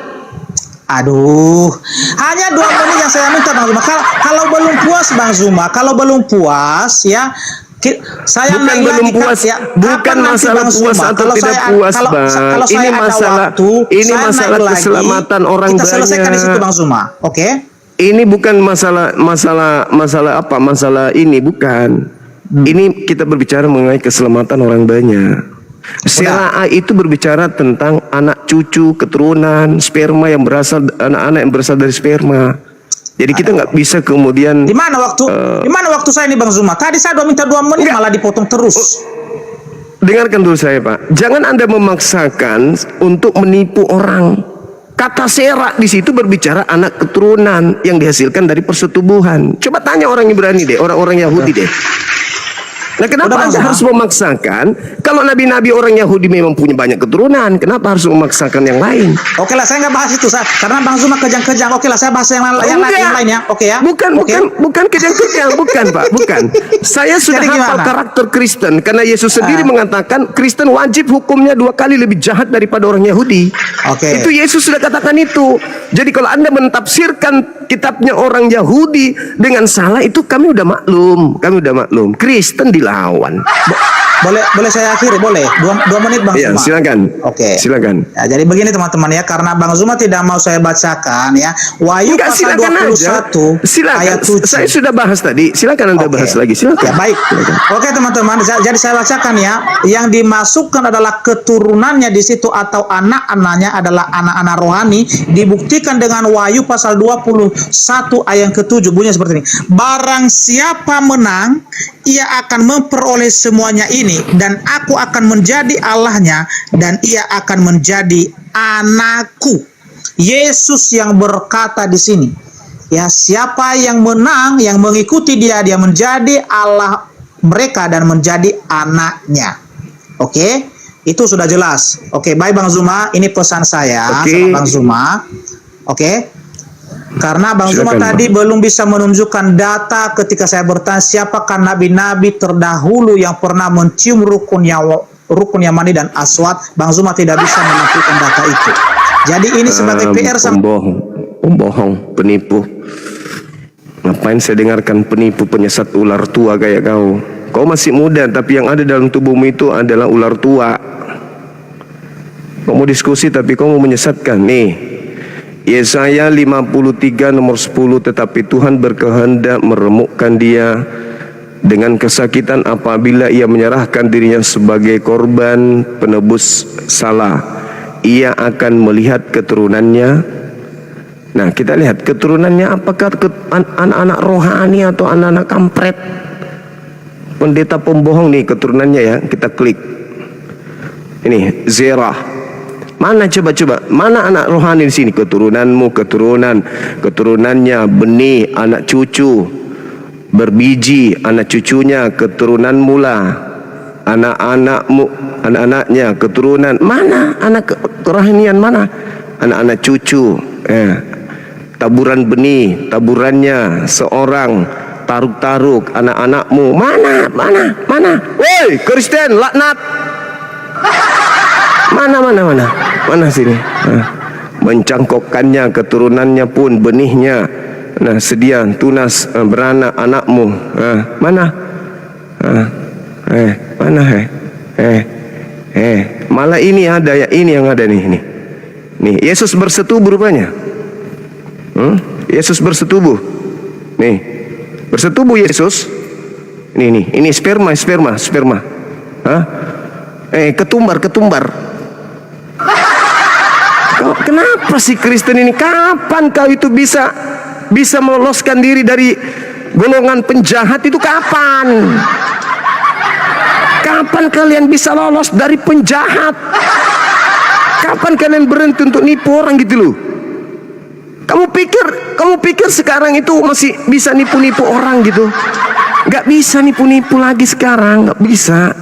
Speaker 4: Aduh, hanya 2 menit yang saya minta, Bang Zuma. Kalau belum puas, Bang Zuma, kalau belum puas ya, saya
Speaker 2: Bukan
Speaker 4: naik
Speaker 2: belum
Speaker 4: lagi,
Speaker 2: puas,
Speaker 4: ya.
Speaker 2: bukan
Speaker 4: Kapan nanti,
Speaker 2: masalah
Speaker 4: Bang
Speaker 2: puas
Speaker 4: Zuma?
Speaker 2: atau
Speaker 4: Kalau
Speaker 2: tidak
Speaker 4: saya-
Speaker 2: puas,
Speaker 4: kalau-
Speaker 2: Bang.
Speaker 4: kalau saya
Speaker 2: Ini
Speaker 4: ada
Speaker 2: masalah,
Speaker 4: waktu,
Speaker 2: ini
Speaker 4: saya
Speaker 2: masalah
Speaker 4: naik lagi,
Speaker 2: keselamatan orang
Speaker 4: kita selesaikan
Speaker 2: banyak.
Speaker 4: di situ, Bang Zuma. Oke?
Speaker 2: Ini bukan masalah apa? Masalah ini bukan. Ini kita berbicara mengenai keselamatan orang banyak. Sera'a itu berbicara tentang anak cucu, keturunan, sperma yang berasal, anak-anak yang berasal dari sperma. Jadi kita nggak bisa kemudian
Speaker 4: Di mana waktu saya ini, Bang Zuma? Tadi saya minta 2 menit malah dipotong terus.
Speaker 2: dengarkan dulu saya, Pak. Jangan Anda memaksakan untuk menipu orang. Kata sera di situ berbicara anak keturunan yang dihasilkan dari persetubuhan. Coba tanya orang Ibrani deh, orang-orang Yahudi deh. Nah, kenapa
Speaker 4: Udah, Bang
Speaker 2: Anda
Speaker 4: Zuma.
Speaker 2: harus memaksakan? Kalau nabi-nabi orang Yahudi memang punya banyak keturunan, kenapa harus memaksakan yang lain?
Speaker 4: Oke lah, saya nggak bahas itu, karena Bang Zuma kejang-kejang. Oke lah, saya bahas yang lain ya. Oke ya.
Speaker 2: Bukan kejang-kejang, bukan, Pak, bukan. Saya sudah
Speaker 4: Jadi
Speaker 2: hafal
Speaker 4: gimana?
Speaker 2: karakter Kristen karena Yesus sendiri mengatakan Kristen wajib hukumnya 2 kali lebih jahat daripada orang Yahudi.
Speaker 4: Oke.
Speaker 2: Itu Yesus sudah katakan itu. Jadi kalau Anda mentafsirkan kitabnya orang Yahudi dengan salah, itu kami udah maklum. Kristen dilawan.
Speaker 4: Boleh saya akhiri, boleh? 2 menit Bang
Speaker 2: Iya,
Speaker 4: Zuma.
Speaker 2: silakan.
Speaker 4: Oke.
Speaker 2: Silakan.
Speaker 4: Ya, jadi begini teman-teman ya, karena Bang Zuma tidak mau saya bacakan ya. Wahyu
Speaker 2: Enggak,
Speaker 4: pasal
Speaker 2: silakan
Speaker 4: 21
Speaker 2: aja. Silakan.
Speaker 4: ayat 7.
Speaker 2: Saya sudah bahas tadi. Silakan Anda
Speaker 4: Oke.
Speaker 2: bahas lagi. Silakan.
Speaker 4: Ya, baik. Oke teman-teman, jadi saya bacakan ya. Yang dimasukkan adalah keturunannya di situ atau anak-anaknya adalah anak-anak rohani, dibuktikan dengan Wahyu pasal 21 ayat ke-7, bunyinya seperti ini. Barang siapa menang, ia akan memperoleh semuanya ini, dan aku akan menjadi Allahnya, dan ia akan menjadi anakku. Yesus yang berkata di sini, ya, siapa yang menang, yang mengikuti dia menjadi Allah mereka dan menjadi anaknya. Oke, itu sudah jelas. Oke, baik Bang Zuma, ini pesan saya sama Bang Zuma. Oke. Karena Bang Zuma tadi belum bisa menunjukkan data ketika saya bertanya siapakah nabi-nabi terdahulu yang pernah mencium rukun Yamani dan Aswad. Bang Zuma tidak bisa menampilkan data itu. Jadi ini sebagai PR
Speaker 2: pembohong, penipu. Ngapain saya dengarkan penipu, penyesat ular tua kayak kau? Kau masih muda, tapi yang ada dalam tubuhmu itu adalah ular tua. Kau mau diskusi tapi kau mau menyesatkan. Nih, Yesaya 53 nomor 10, tetapi Tuhan berkehendak meremukkan dia dengan kesakitan apabila ia menyerahkan dirinya sebagai korban penebus salah. Ia akan melihat keturunannya. Nah, kita lihat keturunannya, apakah anak-anak rohani atau anak-anak kampret? Pendeta pembohong nih keturunannya ya. Kita klik. Ini Zerah. Mana coba? Mana anak rohani di sini? Keturunanmu, keturunannya benih, anak cucu, berbiji, anak cucunya, keturunanmu lah, anak-anakmu, anak-anaknya, keturunan. Mana anak kerohanian, mana anak-anak cucu? Taburan benih, taburannya seorang, taruk-taruk, anak-anakmu. Mana? Woi, Kristen, laknat. Mana sini? Mencangkokkannya, keturunannya pun benihnya. Nah, sedia tunas beranak anakmu. Mana? Mana? Malah ini ada ya, ini yang ada nih. Nih, Yesus bersetubuh rupanya. Yesus bersetubuh. Nih, bersetubuh Yesus. Ini sperma. Ketumbar. Kenapa sih Kristen ini? Kapan kau itu bisa meloloskan diri dari golongan penjahat itu? Kapan kalian bisa lolos dari penjahat? Kapan kalian berhenti untuk nipu orang gitu loh? Kamu pikir sekarang itu masih bisa nipu-nipu orang gitu? Gak bisa nipu-nipu lagi sekarang, gak bisa.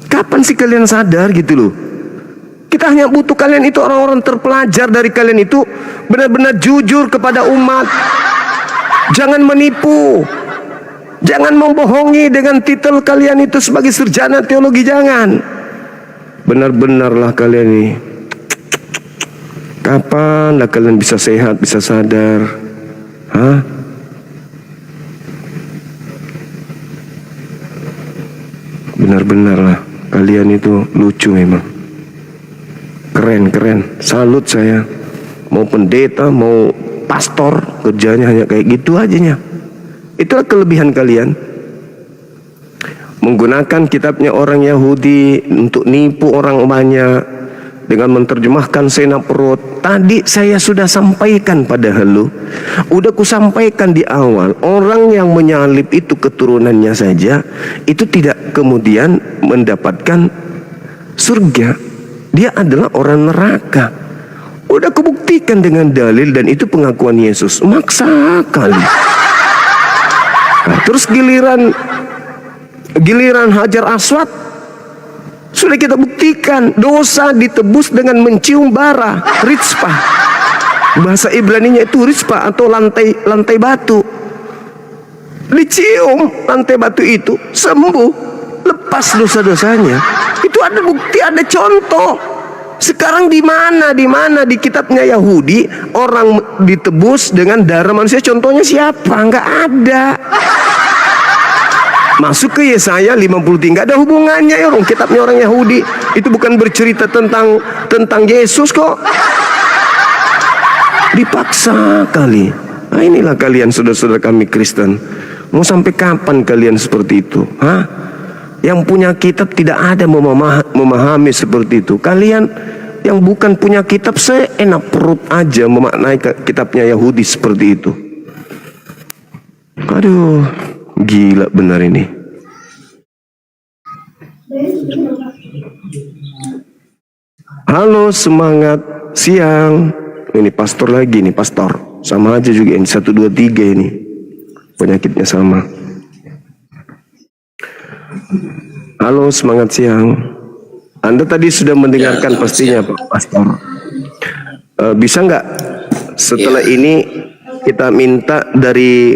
Speaker 2: Kapan sih kalian sadar gitu loh? Kita hanya butuh kalian itu orang-orang terpelajar dari kalian itu benar-benar jujur kepada umat. Jangan menipu. Jangan membohongi dengan titel kalian itu sebagai sarjana teologi, jangan. Benar-benarlah kalian ini. Kapanlah kalian bisa sehat, bisa sadar? Benar-benarlah kalian itu lucu memang. Keren, salut saya. Mau pendeta, mau pastor, kerjanya hanya kayak gitu aja. Itulah kelebihan kalian. Menggunakan kitabnya orang Yahudi untuk nipu orang banyak dengan menerjemahkan senap perut. Tadi saya sudah sampaikan padahal lu. Udah ku sampaikan di awal, orang yang menyalib itu keturunannya saja, itu tidak kemudian mendapatkan surga. Dia adalah orang neraka. Udah kubuktikan dengan dalil, dan itu pengakuan Yesus. Maksa kali. Nah, terus giliran Hajar Aswad, sudah kita buktikan dosa ditebus dengan mencium bara, rizpah. Bahasa Ibraninya itu rizpah atau lantai batu. Dicium lantai batu itu, sembuh, lepas dosa-dosanya. Itu ada bukti, ada contoh. Sekarang di mana di kitabnya Yahudi orang ditebus dengan darah manusia? Contohnya siapa? Nggak ada. Masuk ke Yesaya 53, nggak ada hubungannya ya, orang kitabnya orang Yahudi. Itu bukan bercerita tentang Yesus kok. Dipaksa kali. Nah, inilah kalian saudara-saudara kami Kristen. Mau sampai kapan kalian seperti itu? Hah? Yang punya kitab tidak ada memahami seperti itu. Kalian yang bukan punya kitab seenak perut aja memaknai kitabnya Yahudi seperti itu. Aduh, gila benar ini. Halo, semangat siang. Ini pastor lagi nih, pastor. Sama aja juga ini 1 2 3 ini. Penyakitnya sama. Halo, semangat siang. Anda tadi sudah mendengarkan pastinya Pak Pastor. Bisa nggak setelah ini kita minta dari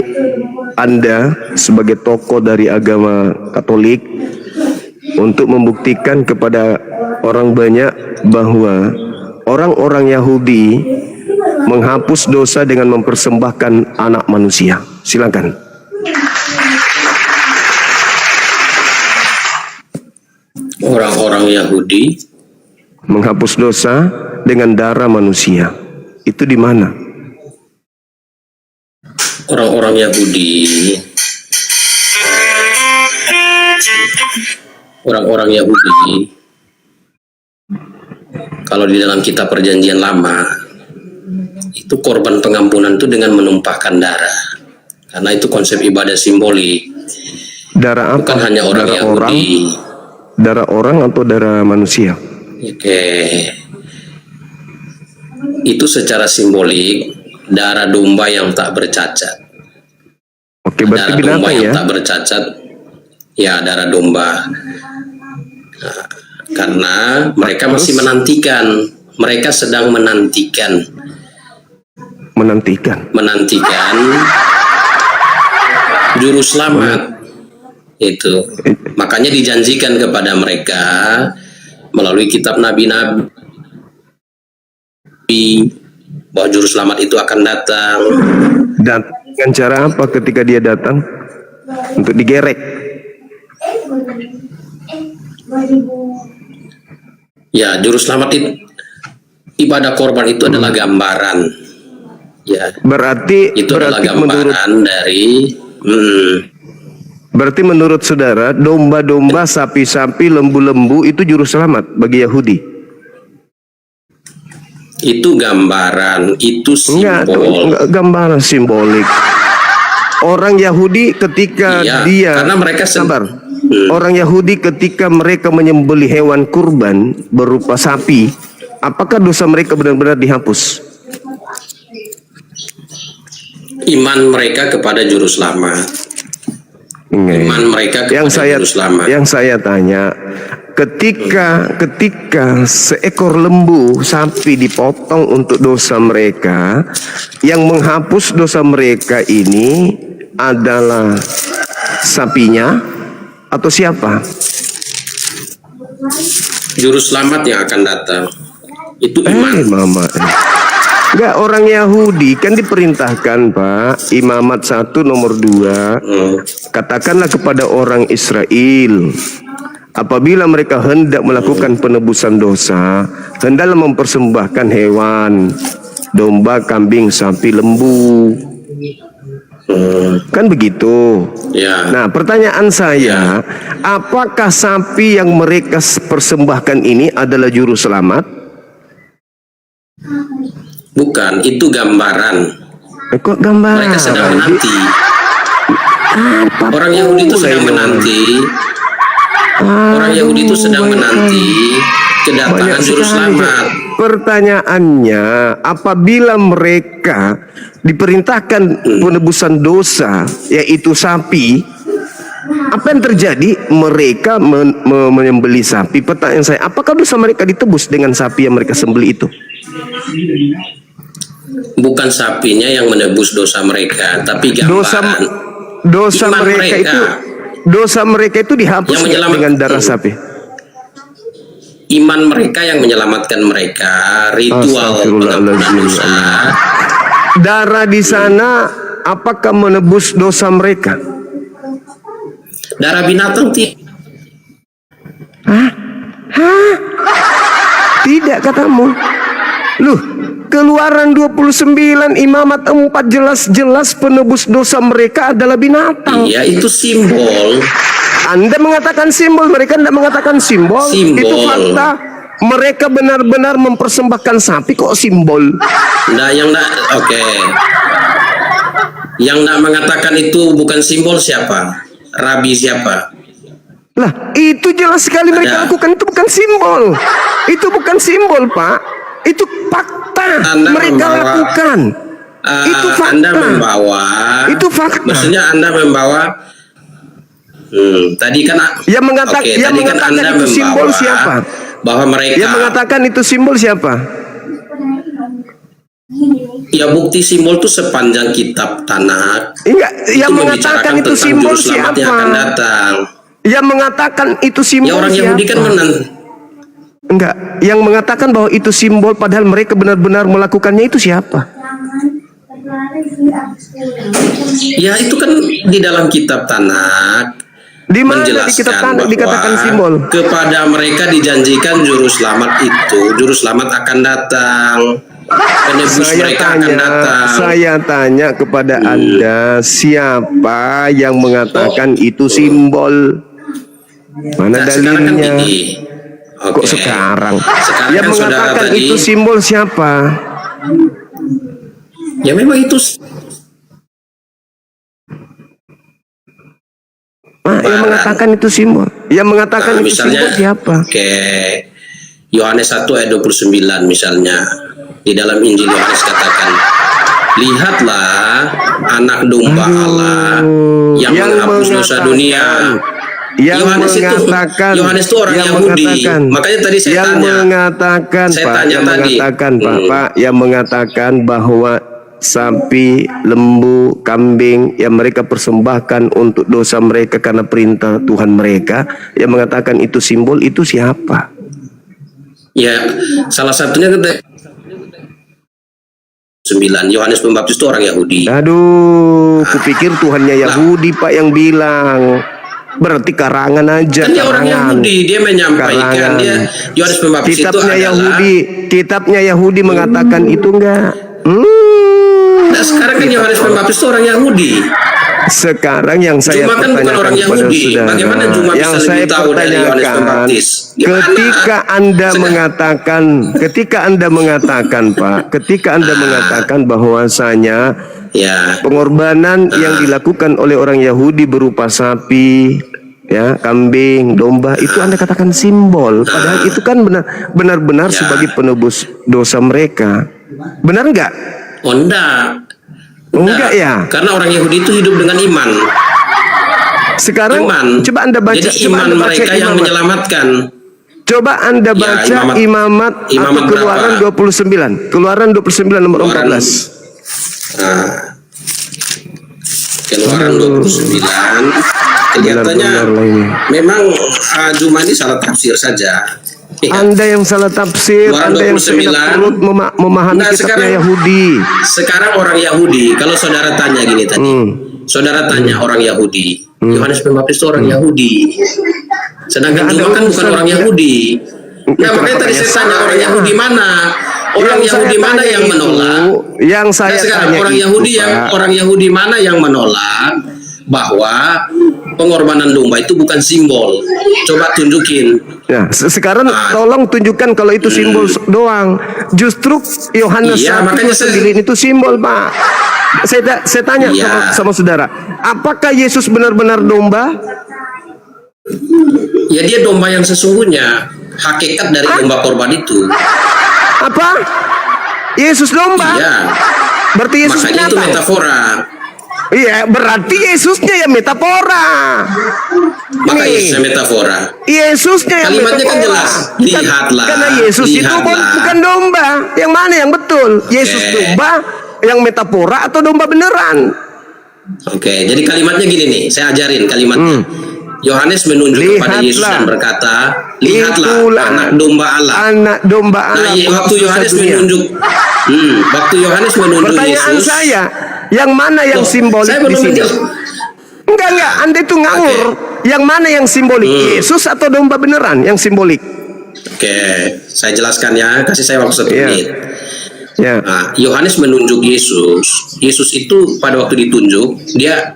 Speaker 2: Anda sebagai tokoh dari agama Katolik untuk membuktikan kepada orang banyak bahwa orang-orang Yahudi menghapus dosa dengan mempersembahkan anak manusia. Silakan.
Speaker 5: Orang-orang Yahudi
Speaker 2: Menghapus dosa dengan darah manusia. Itu di mana?
Speaker 5: orang-orang Yahudi kalau di dalam kitab Perjanjian Lama itu korban pengampunan itu dengan menumpahkan darah, karena itu konsep ibadah simbolik.
Speaker 2: Darah apa?
Speaker 5: Bukan hanya orang
Speaker 2: darah
Speaker 5: Yahudi.
Speaker 2: orang, darah orang atau darah manusia?
Speaker 5: Oke. Itu secara simbolik darah domba yang tak bercacat.
Speaker 2: Oke, berarti
Speaker 5: Darah domba
Speaker 2: binatang
Speaker 5: yang
Speaker 2: ya?
Speaker 5: tak bercacat, ya darah domba. Nah, karena mereka masih menantikan, mereka sedang menantikan juru selamat itu. Makanya dijanjikan kepada mereka melalui kitab nabi-nabi bahwa juru selamat itu akan datang.
Speaker 2: Dan dengan cara apa ketika dia datang? Untuk digerek.
Speaker 5: Ya, juru selamat itu, ibadah korban itu adalah gambaran. Ya,
Speaker 2: Berarti
Speaker 5: itu adalah gambaran dari
Speaker 2: berarti menurut saudara domba-domba, sapi-sapi, lembu-lembu itu juru selamat bagi Yahudi?
Speaker 5: itu gambaran, itu simbol.
Speaker 2: Enggak gambaran simbolik. Orang Yahudi ketika
Speaker 5: Iya, karena mereka
Speaker 2: sabar. Orang Yahudi ketika mereka menyembelih hewan kurban berupa sapi, apakah dosa mereka benar-benar dihapus?
Speaker 5: Iman mereka kepada juru selamat. Iman mereka kepada juru selamat.
Speaker 2: Yang saya tanya, ketika seekor lembu sapi dipotong untuk dosa mereka, yang menghapus dosa mereka ini adalah sapinya atau siapa?
Speaker 5: Juru selamat yang akan datang. Itu iman.
Speaker 2: Mama. Enggak, orang Yahudi kan diperintahkan Pak, Imamat 1 nomor 2, katakanlah kepada orang Israel, apabila mereka hendak melakukan penebusan dosa, hendaklah mempersembahkan hewan, domba, kambing, sapi, lembu. Kan begitu.
Speaker 5: Ya.
Speaker 2: Nah, pertanyaan saya, apakah sapi yang mereka persembahkan ini adalah juru selamat?
Speaker 5: Bukan, itu gambaran.
Speaker 2: Kok gambaran?
Speaker 5: Mereka sedang menanti. Orang Yahudi itu sedang menanti. Orang Yahudi itu sedang menanti kedatangan juru selamat.
Speaker 2: Pertanyaannya, apabila mereka diperintahkan penebusan dosa, yaitu sapi, apa yang terjadi? Mereka menyembelih sapi. Pertanyaan saya, apakah dosa mereka ditebus dengan sapi yang mereka sembelih itu?
Speaker 5: Bukan sapinya yang menebus dosa mereka, tapi gambaran.
Speaker 2: Dosa mereka itu dihapus dengan darah sapi.
Speaker 5: iman mereka yang menyelamatkan mereka, ritual pengampunan dosa.
Speaker 2: Darah di sana apakah menebus dosa mereka?
Speaker 5: Darah binatang
Speaker 2: Tidak katamu. Loh, Keluaran 29 Imamat 4 jelas-jelas penebus dosa mereka adalah binatang.
Speaker 5: Iya, itu simbol.
Speaker 2: Anda mengatakan simbol, mereka tidak mengatakan simbol.
Speaker 5: Simbol.
Speaker 2: Itu fakta. Mereka benar-benar mempersembahkan sapi kok simbol.
Speaker 5: Nah, oke. Yang tidak mengatakan itu bukan simbol siapa? Rabi siapa?
Speaker 2: Lah, itu jelas sekali mereka lakukan, itu bukan simbol. Itu bukan simbol, Pak. Itu fakta. Mereka lakukan. Itu fakta.
Speaker 5: Anda membawa.
Speaker 2: Itu fakta.
Speaker 5: Maksudnya Anda membawa. Tadi kan
Speaker 2: yang mengatakan
Speaker 5: Anda
Speaker 2: itu simbol siapa?
Speaker 5: Bahwa mereka
Speaker 2: yang mengatakan itu simbol siapa?
Speaker 5: Ya, bukti simbol itu sepanjang kitab Tanakh.
Speaker 2: Enggak, yang mengatakan itu simbol siapa?
Speaker 5: Yang akan datang.
Speaker 2: Yang mengatakan itu simbol
Speaker 5: ya, orang
Speaker 2: siapa?
Speaker 5: Yahudi kan
Speaker 2: Enggak, yang mengatakan bahwa itu simbol padahal mereka benar-benar melakukannya itu siapa?
Speaker 5: Ya, itu kan di dalam kitab Tanakh.
Speaker 2: Di mana di kitab Tanakh dikatakan simbol?
Speaker 5: Kepada mereka dijanjikan juru selamat itu, juru selamat akan datang. Penebus mereka akan datang.
Speaker 2: Saya tanya kepada Anda, siapa yang mengatakan itu simbol? Mana dalilnya?
Speaker 5: Kan
Speaker 2: Kok sekarang? Yang
Speaker 5: kan
Speaker 2: mengatakan itu simbol siapa?
Speaker 5: Ya, memang itu.
Speaker 2: Yang mengatakan itu simbol. Yang mengatakan itu
Speaker 5: misalnya,
Speaker 2: simbol siapa?
Speaker 5: Oke. Yohanes 1 ayat 29 misalnya. Di dalam Injil Yohanes katakan, lihatlah anak domba Allah yang menghapus dosa dunia. Yohanes itu orang Yahudi. Makanya tadi saya
Speaker 2: mengatakan yang mengatakan bahwa sapi, lembu, kambing yang mereka persembahkan untuk dosa mereka karena perintah Tuhan mereka, yang mengatakan itu simbol, itu siapa?
Speaker 5: Ya, salah satunya 9 Yohanes Pembaptis itu orang Yahudi.
Speaker 2: Aduh, kupikir Tuhannya Yahudi Pak yang bilang. Berarti karangan aja.
Speaker 5: Kan dia orang Yahudi, dia menyampaikan, dia Yohanes Pembaptis itu adalah
Speaker 2: kitabnya Yahudi mengatakan itu enggak.
Speaker 5: Nah, sekarang kan Yohanes Pembaptis itu orang Yahudi.
Speaker 2: Sekarang yang saya
Speaker 5: Juma kan bukan orang Yahudi.
Speaker 2: Saudara,
Speaker 5: bagaimana Juma
Speaker 2: yang
Speaker 5: bisa
Speaker 2: saya
Speaker 5: lebih tahu dari Yohanes Pembaptis?
Speaker 2: Ketika Anda mengatakan Pak, ketika Anda mengatakan bahwasanya pengorbanan yang dilakukan oleh orang Yahudi berupa sapi, ya, kambing, domba, itu Anda katakan simbol, padahal itu kan benar-benar sebagai penebus dosa mereka. Benar enggak?
Speaker 5: Oh, enggak.
Speaker 2: Enggak ya?
Speaker 5: Karena orang Yahudi itu hidup dengan iman.
Speaker 2: Sekarang coba Anda baca.
Speaker 5: Jadi iman mereka yang menyelamatkan.
Speaker 2: Coba Anda baca Imamat atau Keluaran 29. Keluaran 29 nomor 14.
Speaker 5: Keluaran 29. Kelihatannya memang Juma ini salah tafsir saja.
Speaker 2: Anda yang salah tafsir, Anda yang turut memahami kitabnya Yahudi.
Speaker 5: Sekarang orang Yahudi, kalau saudara tanya gini tadi, saudara tanya orang Yahudi, Yohanes Pembaptis itu orang Yahudi, sedangkan Juma kan bukan orang Yahudi. Nah, makanya tadi saya tanya orang Yahudi mana? Orang Yahudi mana yang menolak?
Speaker 2: Yang saya tanya
Speaker 5: orang Yahudi mana yang menolak bahwa pengorbanan domba itu bukan simbol? Coba tunjukin.
Speaker 2: Nah, sekarang tolong tunjukkan kalau itu simbol doang. Justru Yohanes
Speaker 5: makanya
Speaker 2: sendiri itu simbol, Pak. Saya tanya sama saudara, apakah Yesus benar-benar domba?
Speaker 5: Ya, dia domba yang sesungguhnya. Hakikat dari domba korban itu.
Speaker 2: Apa? Yesus domba?
Speaker 5: Iya.
Speaker 2: Berarti Yesus
Speaker 5: makanya itu metafora.
Speaker 2: Iya, berarti Yesusnya ya metafora.
Speaker 5: Maka Yesusnya metafora.
Speaker 2: Yesusnya yang
Speaker 5: kalimatnya
Speaker 2: metafora.
Speaker 5: Kan jelas. Lihatlah.
Speaker 2: Karena Yesus itu bukan domba. Yang mana yang betul? Yesus domba yang metafora atau domba beneran?
Speaker 5: Oke, jadi kalimatnya gini nih, saya ajarin kalimatnya. Yohanes menunjuk kepada Yesus dan berkata, lihatlah
Speaker 2: Itulah
Speaker 5: anak domba Allah.
Speaker 2: Anak domba Allah.
Speaker 5: Nah, waktu Yohanes
Speaker 2: dunia.
Speaker 5: menunjuk, waktu Yohanes menunjuk
Speaker 2: Pertanyaan
Speaker 5: Yesus,
Speaker 2: saya, yang mana yang
Speaker 5: Loh,
Speaker 2: simbolik
Speaker 5: saya
Speaker 2: di
Speaker 5: belum
Speaker 2: sini?
Speaker 5: menjawab.
Speaker 2: Enggak, Anda itu ngawur. Yang mana yang simbolik? Yesus atau domba beneran yang simbolik?
Speaker 5: Oke, saya jelaskan ya, kasih saya waktu 1
Speaker 2: Iya.
Speaker 5: menit.
Speaker 2: Ya.
Speaker 5: Nah, Yohanes menunjuk Yesus. Yesus itu pada waktu ditunjuk, dia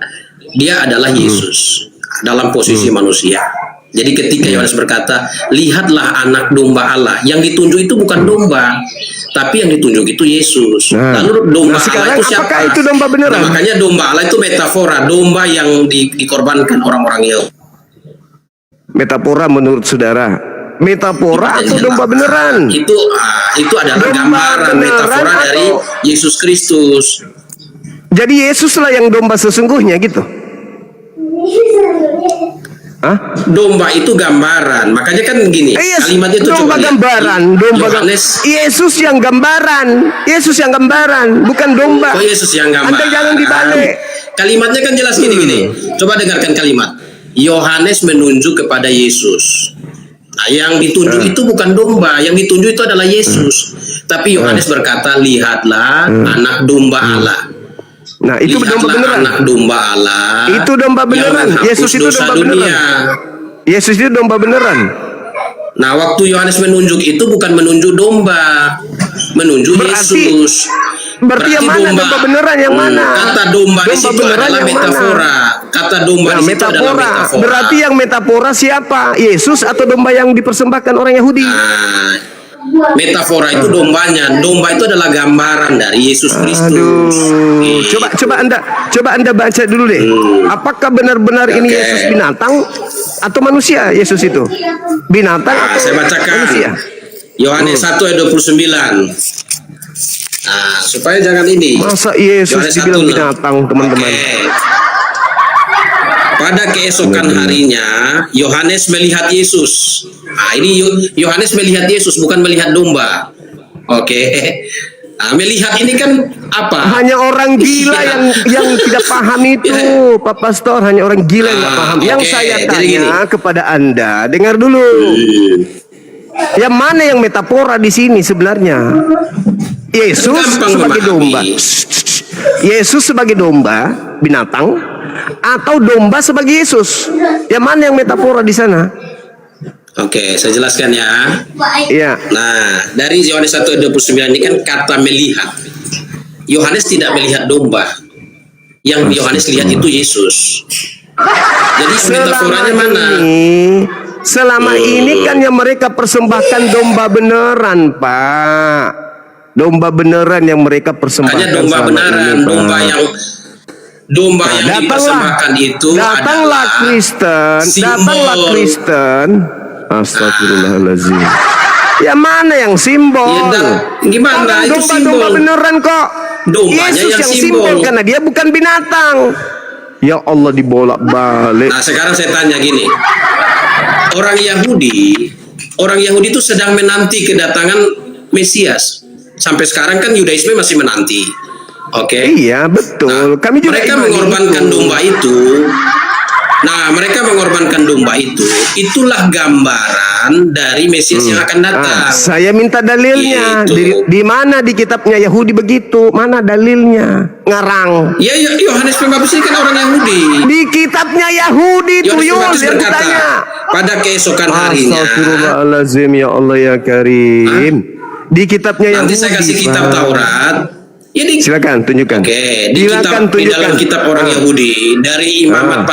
Speaker 5: adalah Yesus dalam posisi manusia. Jadi ketika Yohanes berkata, lihatlah anak domba Allah, yang ditunjuk itu bukan domba, tapi yang ditunjuk itu Yesus.
Speaker 2: Nah.
Speaker 5: Lalu domba
Speaker 2: Nah, sekarang
Speaker 5: Allah itu siapa?
Speaker 2: apakah itu domba beneran?
Speaker 5: Nah, makanya domba Allah itu metafora, domba yang dikorbankan orang-orang Yahudi.
Speaker 2: Metafora menurut saudara. Metafora atau domba beneran?
Speaker 5: Itu adalah
Speaker 2: Domba
Speaker 5: gambaran
Speaker 2: beneran
Speaker 5: metafora
Speaker 2: atau-
Speaker 5: dari Yesus Kristus.
Speaker 2: Jadi Yesuslah yang domba sesungguhnya gitu. Hah?
Speaker 5: Domba itu gambaran, makanya kan gini,
Speaker 2: Yes,
Speaker 5: kalimatnya itu
Speaker 2: domba
Speaker 5: coba lihat.
Speaker 2: gambaran,
Speaker 5: Yohanes,
Speaker 2: Yesus yang gambaran, Yesus yang gambaran, bukan domba.
Speaker 5: oh Yesus yang gambaran.
Speaker 2: Anda jangan dibalik.
Speaker 5: Kalimatnya kan jelas gini. Coba dengarkan kalimat. Yohanes menunjuk kepada Yesus. Nah, yang ditunjuk itu bukan domba, yang ditunjuk itu adalah Yesus. Tapi Yohanes berkata, lihatlah anak domba Allah.
Speaker 2: Nah, itu domba
Speaker 5: Lihatlah
Speaker 2: beneran.
Speaker 5: anak domba Allah.
Speaker 2: Itu domba
Speaker 5: yang
Speaker 2: beneran.
Speaker 5: menghapus
Speaker 2: Yesus itu
Speaker 5: dosa
Speaker 2: domba
Speaker 5: dunia.
Speaker 2: beneran. Yesus itu domba beneran.
Speaker 5: Nah, waktu Yohanes menunjuk itu bukan menunjuk domba, menunjuk
Speaker 2: Berarti-
Speaker 5: Yesus.
Speaker 2: Berarti yang mana domba beneran yang mana?
Speaker 5: Kata domba di
Speaker 2: Domba
Speaker 5: situ
Speaker 2: beneran
Speaker 5: adalah
Speaker 2: yang mana?
Speaker 5: metafora. Kata domba
Speaker 2: Nah,
Speaker 5: di situ adalah
Speaker 2: metafora.
Speaker 5: metafora.
Speaker 2: Berarti yang metafora siapa? Yesus atau domba yang dipersembahkan orang Yahudi?
Speaker 5: Nah, metafora itu dombanya. Domba itu adalah gambaran dari Yesus Kristus.
Speaker 2: Aduh, coba anda baca dulu deh. Apakah benar-benar ini
Speaker 5: Oke.
Speaker 2: Yesus binatang atau manusia? Yesus itu binatang
Speaker 5: Nah,
Speaker 2: atau
Speaker 5: saya bacakan.
Speaker 2: manusia?
Speaker 5: Yohanes 1 ayat 29. Nah, supaya jangan ini.
Speaker 2: Masa Yesus
Speaker 5: Yohanes
Speaker 2: dibilang
Speaker 5: 1,
Speaker 2: binatang, teman-teman?
Speaker 5: Oke. Pada keesokan harinya, Yohanes melihat Yesus. Nah, ini Yohanes melihat Yesus, bukan melihat domba. Oke. Nah, melihat ini kan apa?
Speaker 2: Hanya orang gila
Speaker 5: Iya.
Speaker 2: yang tidak paham itu, Pak Pastor. Hanya orang gila yang nggak paham. Yang
Speaker 5: oke,
Speaker 2: saya
Speaker 5: jadi gini.
Speaker 2: tanya kepada Anda, dengar dulu. Yang mana yang metafora di sini sebenarnya? Yesus
Speaker 5: Gampang
Speaker 2: sebagai domba.
Speaker 5: memahami.
Speaker 2: Yesus sebagai domba, binatang, atau domba sebagai Yesus? Yang mana yang metafora di sana?
Speaker 5: Oke, saya jelaskan ya.
Speaker 2: Iya.
Speaker 5: Nah, dari Yohanes 1 ayat 29 ini kan kata melihat. Yohanes tidak melihat domba. Yang Yohanes lihat itu Yesus. Jadi metaforanya mana?
Speaker 2: Selama ini kan yang mereka persembahkan domba beneran, Pak. Domba beneran yang mereka persembahkan.
Speaker 5: Hanya domba
Speaker 2: selama
Speaker 5: beneran,
Speaker 2: ini, Pak.
Speaker 5: domba yang dipersembahkan itu
Speaker 2: datanglah
Speaker 5: adalah
Speaker 2: Kristen,
Speaker 5: simbol.
Speaker 2: datanglah Kristen. Astagfirullahaladzim. Ya mana yang simbol?
Speaker 5: Ya, gimana?
Speaker 2: Orang
Speaker 5: Itu
Speaker 2: domba-domba
Speaker 5: simbol.
Speaker 2: beneran kok.
Speaker 5: Dombanya
Speaker 2: Yesus
Speaker 5: yang
Speaker 2: yang
Speaker 5: simbol.
Speaker 2: simbol karena dia bukan binatang. Ya Allah, dibolak-balik.
Speaker 5: Nah, sekarang saya tanya gini. Orang Yahudi itu sedang menanti kedatangan Mesias. Sampai sekarang kan Yudaisme masih menanti. Oke.
Speaker 2: Iya betul. Kami juga
Speaker 5: Mereka
Speaker 2: imani
Speaker 5: mengorbankan
Speaker 2: itu.
Speaker 5: domba itu. Nah, mereka mengorbankan domba itu. Itulah gambaran dari Mesias yang akan datang.
Speaker 2: Saya minta dalilnya.
Speaker 5: Gitu.
Speaker 2: Di mana di kitabnya Yahudi begitu? Mana dalilnya? Ngarang.
Speaker 5: Ya, Yohanes Pembaptis ini kan orang Yahudi.
Speaker 2: Di kitabnya Yahudi
Speaker 5: Yohanes
Speaker 2: tuyul
Speaker 5: Pembaptis
Speaker 2: yang
Speaker 5: berkata,
Speaker 2: ditanya.
Speaker 5: pada keesokan harinya.
Speaker 2: Astagfirullahaladzim, ya Allah ya Karim. Di kitabnya
Speaker 5: Nanti
Speaker 2: Yahudi.
Speaker 5: saya kasih kitab
Speaker 2: Pak.
Speaker 5: Taurat. Ya,
Speaker 2: Silakan tunjukkan.
Speaker 5: Oke, di
Speaker 2: Silakan
Speaker 5: dalam kitab orang Yahudi dari Imamat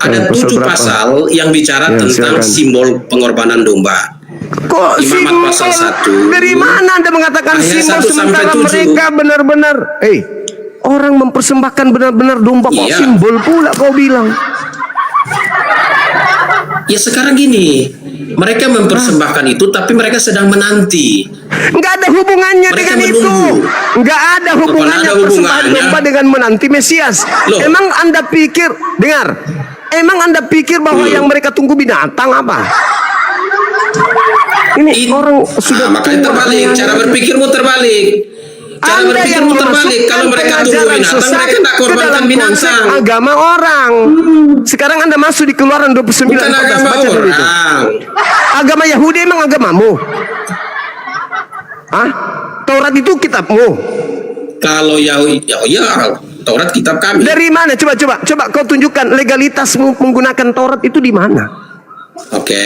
Speaker 5: ada 7
Speaker 2: berapa?
Speaker 5: pasal yang bicara
Speaker 2: Ya,
Speaker 5: tentang
Speaker 2: silakan.
Speaker 5: simbol pengorbanan domba.
Speaker 2: Kok
Speaker 5: Imamat
Speaker 2: simbol?
Speaker 5: pasal 1.
Speaker 2: Dari mana Anda mengatakan
Speaker 5: Ayat
Speaker 2: simbol
Speaker 5: 1 sampai
Speaker 2: sementara
Speaker 5: 7.
Speaker 2: mereka benar-benar orang mempersembahkan benar-benar domba kok
Speaker 5: Iya.
Speaker 2: simbol pula kau bilang.
Speaker 5: Ya sekarang gini, mereka mempersembahkan itu tapi mereka sedang menanti.
Speaker 2: Enggak ada hubungannya
Speaker 5: Mereka
Speaker 2: dengan itu.
Speaker 5: menunggu.
Speaker 2: Enggak ada hubungannya
Speaker 5: ada
Speaker 2: persembahan
Speaker 5: hubungannya.
Speaker 2: domba dengan menanti Mesias.
Speaker 5: Loh.
Speaker 2: Emang Anda pikir, dengar. Emang Anda pikir bahwa yang mereka tunggu binatang apa? Ini orang sudah
Speaker 5: Nah, makanya
Speaker 2: tua,
Speaker 5: terbalik,
Speaker 2: ya.
Speaker 5: cara berpikirmu terbalik. Cara
Speaker 2: Anda yang
Speaker 5: berpikirmu terbalik.
Speaker 2: memasukkan
Speaker 5: Kalau mereka tumbuh
Speaker 2: pengajaran
Speaker 5: binatang,
Speaker 2: sesat
Speaker 5: mereka tidak
Speaker 2: ke
Speaker 5: korbankan
Speaker 2: dalam konsep
Speaker 5: binatang.
Speaker 2: agama orang. Sekarang Anda masuk di Keluaran 29
Speaker 5: Bukan
Speaker 2: 14,
Speaker 5: agama
Speaker 2: baca dulu itu.
Speaker 5: orang.
Speaker 2: Agama Yahudi emang agamamu? Hah? Taurat itu kitabmu?
Speaker 5: Kalau Yahudi, ya Taurat kitab kami.
Speaker 2: Dari mana? Coba kau tunjukkan legalitasmu menggunakan Taurat itu di mana?
Speaker 5: Oke.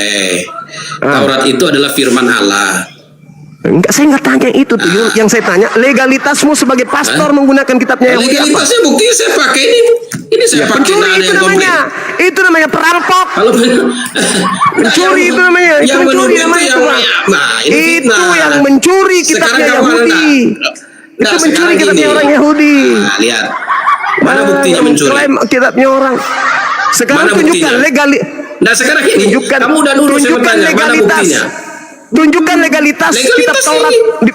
Speaker 5: Taurat itu adalah firman Allah.
Speaker 2: Enggak, saya enggak tanya itu tuh. Yang saya tanya, legalitasmu sebagai pastor menggunakan kitabnya Yahudi apa?
Speaker 5: Legalitasnya buktinya saya pakai ini. Ini saya
Speaker 2: Ya,
Speaker 5: pakai,
Speaker 2: pencuri
Speaker 5: nggak ada
Speaker 2: itu
Speaker 5: yang komplain.
Speaker 2: namanya. Itu namanya perampok.
Speaker 5: Kalau
Speaker 2: Pencuri itu namanya. Itu
Speaker 5: yang
Speaker 2: pencuri
Speaker 5: menuduh
Speaker 2: namanya.
Speaker 5: itu yang, nah, ini
Speaker 2: Itu
Speaker 5: fitnah.
Speaker 2: yang mencuri kitabnya
Speaker 5: Sekarang kamu
Speaker 2: Yahudi.
Speaker 5: Nah,
Speaker 2: Itu mencuri
Speaker 5: sekarang
Speaker 2: kitabnya
Speaker 5: gini.
Speaker 2: orang Yahudi.
Speaker 5: Nah, lihat. Mana buktinya mencuri?
Speaker 2: Klaim kitabnya orang. Sekarang
Speaker 5: Mana
Speaker 2: tunjukkan
Speaker 5: buktinya? Nah, sekarang ini
Speaker 2: tunjukkan
Speaker 5: kamu udah nuduh, saya
Speaker 2: tunjukkan
Speaker 5: bertanya, mana
Speaker 2: legalitas.
Speaker 5: buktinya?
Speaker 2: Tunjukkan legalitas kitab
Speaker 5: Legalitas
Speaker 2: Taurat.
Speaker 5: ini.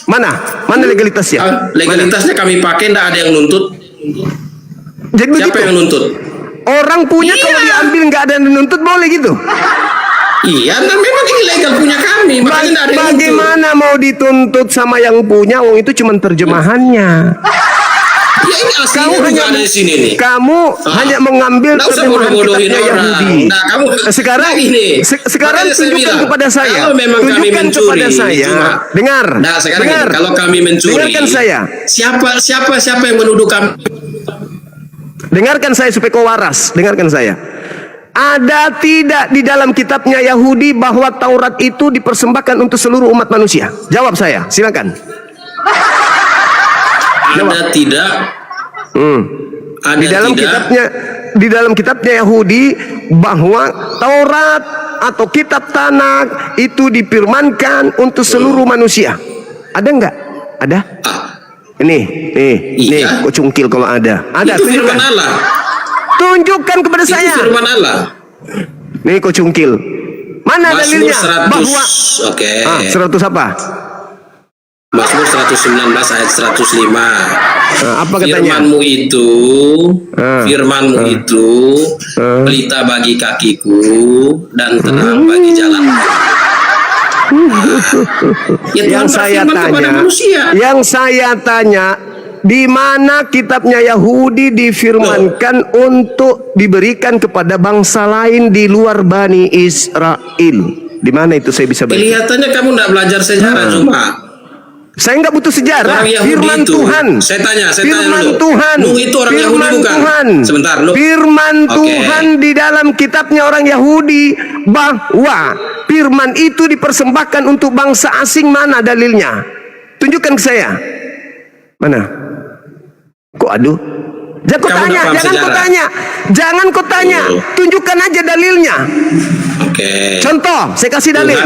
Speaker 2: Mana legalitasnya?
Speaker 5: Legalitasnya kami pakai, tidak ada yang nuntut.
Speaker 2: Jadi
Speaker 5: Siapa
Speaker 2: begitu.
Speaker 5: yang nuntut?
Speaker 2: Orang punya
Speaker 5: Iya.
Speaker 2: kalau diambil nggak ada yang nuntut boleh gitu.
Speaker 5: Iya, dan memang ilegal punya kami, makanya tidak ada yang nuntut.
Speaker 2: Bagaimana mau dituntut sama yang punya? Wong itu cuma terjemahannya.
Speaker 5: Ya ini aslinya
Speaker 2: Kamu
Speaker 5: juga
Speaker 2: hanya
Speaker 5: ada di sini nih.
Speaker 2: kamu hanya mengambil
Speaker 5: Nggak usah
Speaker 2: terjemahan
Speaker 5: bodoh-bodohin
Speaker 2: kitabnya
Speaker 5: orang.
Speaker 2: Yahudi.
Speaker 5: Nah, kamu
Speaker 2: Sekarang
Speaker 5: ini.
Speaker 2: sekarang
Speaker 5: Makanya saya
Speaker 2: tunjukkan
Speaker 5: bilang,
Speaker 2: kepada saya.
Speaker 5: kalau memang kami
Speaker 2: Tunjukkan
Speaker 5: mencuri,
Speaker 2: kepada saya.
Speaker 5: cuma-
Speaker 2: Dengar.
Speaker 5: Nah, sekarang
Speaker 2: dengar.
Speaker 5: gini, kalau kami mencuri,
Speaker 2: Dengarkan saya.
Speaker 5: Siapa yang menuduh kami?
Speaker 2: Dengarkan saya supaya kau waras. Dengarkan saya. Ada tidak di dalam kitabnya Yahudi bahwa Taurat itu dipersembahkan untuk seluruh umat manusia? Jawab saya, silakan.
Speaker 5: Ada tidak? Ada
Speaker 2: Di dalam kitabnya Yahudi bahwa Taurat atau kitab Tanakh itu difirmankan untuk seluruh manusia. Ada enggak? Ada? Nih,
Speaker 5: Iya.
Speaker 2: kok cungkil kalau ada. Ada,
Speaker 5: Itu firman
Speaker 2: tunjukkan.
Speaker 5: Allah.
Speaker 2: Tunjukkan kepada
Speaker 5: Itu
Speaker 2: saya.
Speaker 5: firman Allah.
Speaker 2: Nih, kok cungkil. Mana
Speaker 5: Mazmur
Speaker 2: dalilnya
Speaker 5: 100.
Speaker 2: bahwa 100 apa?
Speaker 5: Mazmur 119 ayat 105.
Speaker 2: Apa katanya?
Speaker 5: Firmanmu itu pelita bagi kakiku dan terang bagi jalanku. Ya, Tuhan
Speaker 2: yang saya tanya, di mana kitabnya Yahudi difirmankan untuk diberikan kepada bangsa lain di luar Bani Israel? Di mana itu saya bisa baca?
Speaker 5: Kelihatannya kamu tidak belajar sejarah, cuma
Speaker 2: saya nggak butuh sejarah.
Speaker 5: orang Yahudi
Speaker 2: Firman
Speaker 5: itu.
Speaker 2: Tuhan.
Speaker 5: Saya tanya
Speaker 2: Firman
Speaker 5: dulu.
Speaker 2: Tuhan.
Speaker 5: Nuh itu orang Yahudi
Speaker 2: Firman
Speaker 5: bukan?
Speaker 2: Tuhan.
Speaker 5: Sebentar, Nuh.
Speaker 2: Firman
Speaker 5: Oke.
Speaker 2: Tuhan di dalam kitabnya orang Yahudi bahwa firman itu dipersembahkan untuk bangsa asing. Mana dalilnya? Tunjukkan ke saya. Mana? Kok aduh? Jangan kau
Speaker 5: Kamu
Speaker 2: tanya,
Speaker 5: nggak paham
Speaker 2: jangan kau
Speaker 5: sejarah?
Speaker 2: tanya. Jangan kau tanya.
Speaker 5: Oh.
Speaker 2: Tunjukkan aja dalilnya.
Speaker 5: Oke.
Speaker 2: Contoh, saya kasih dalil.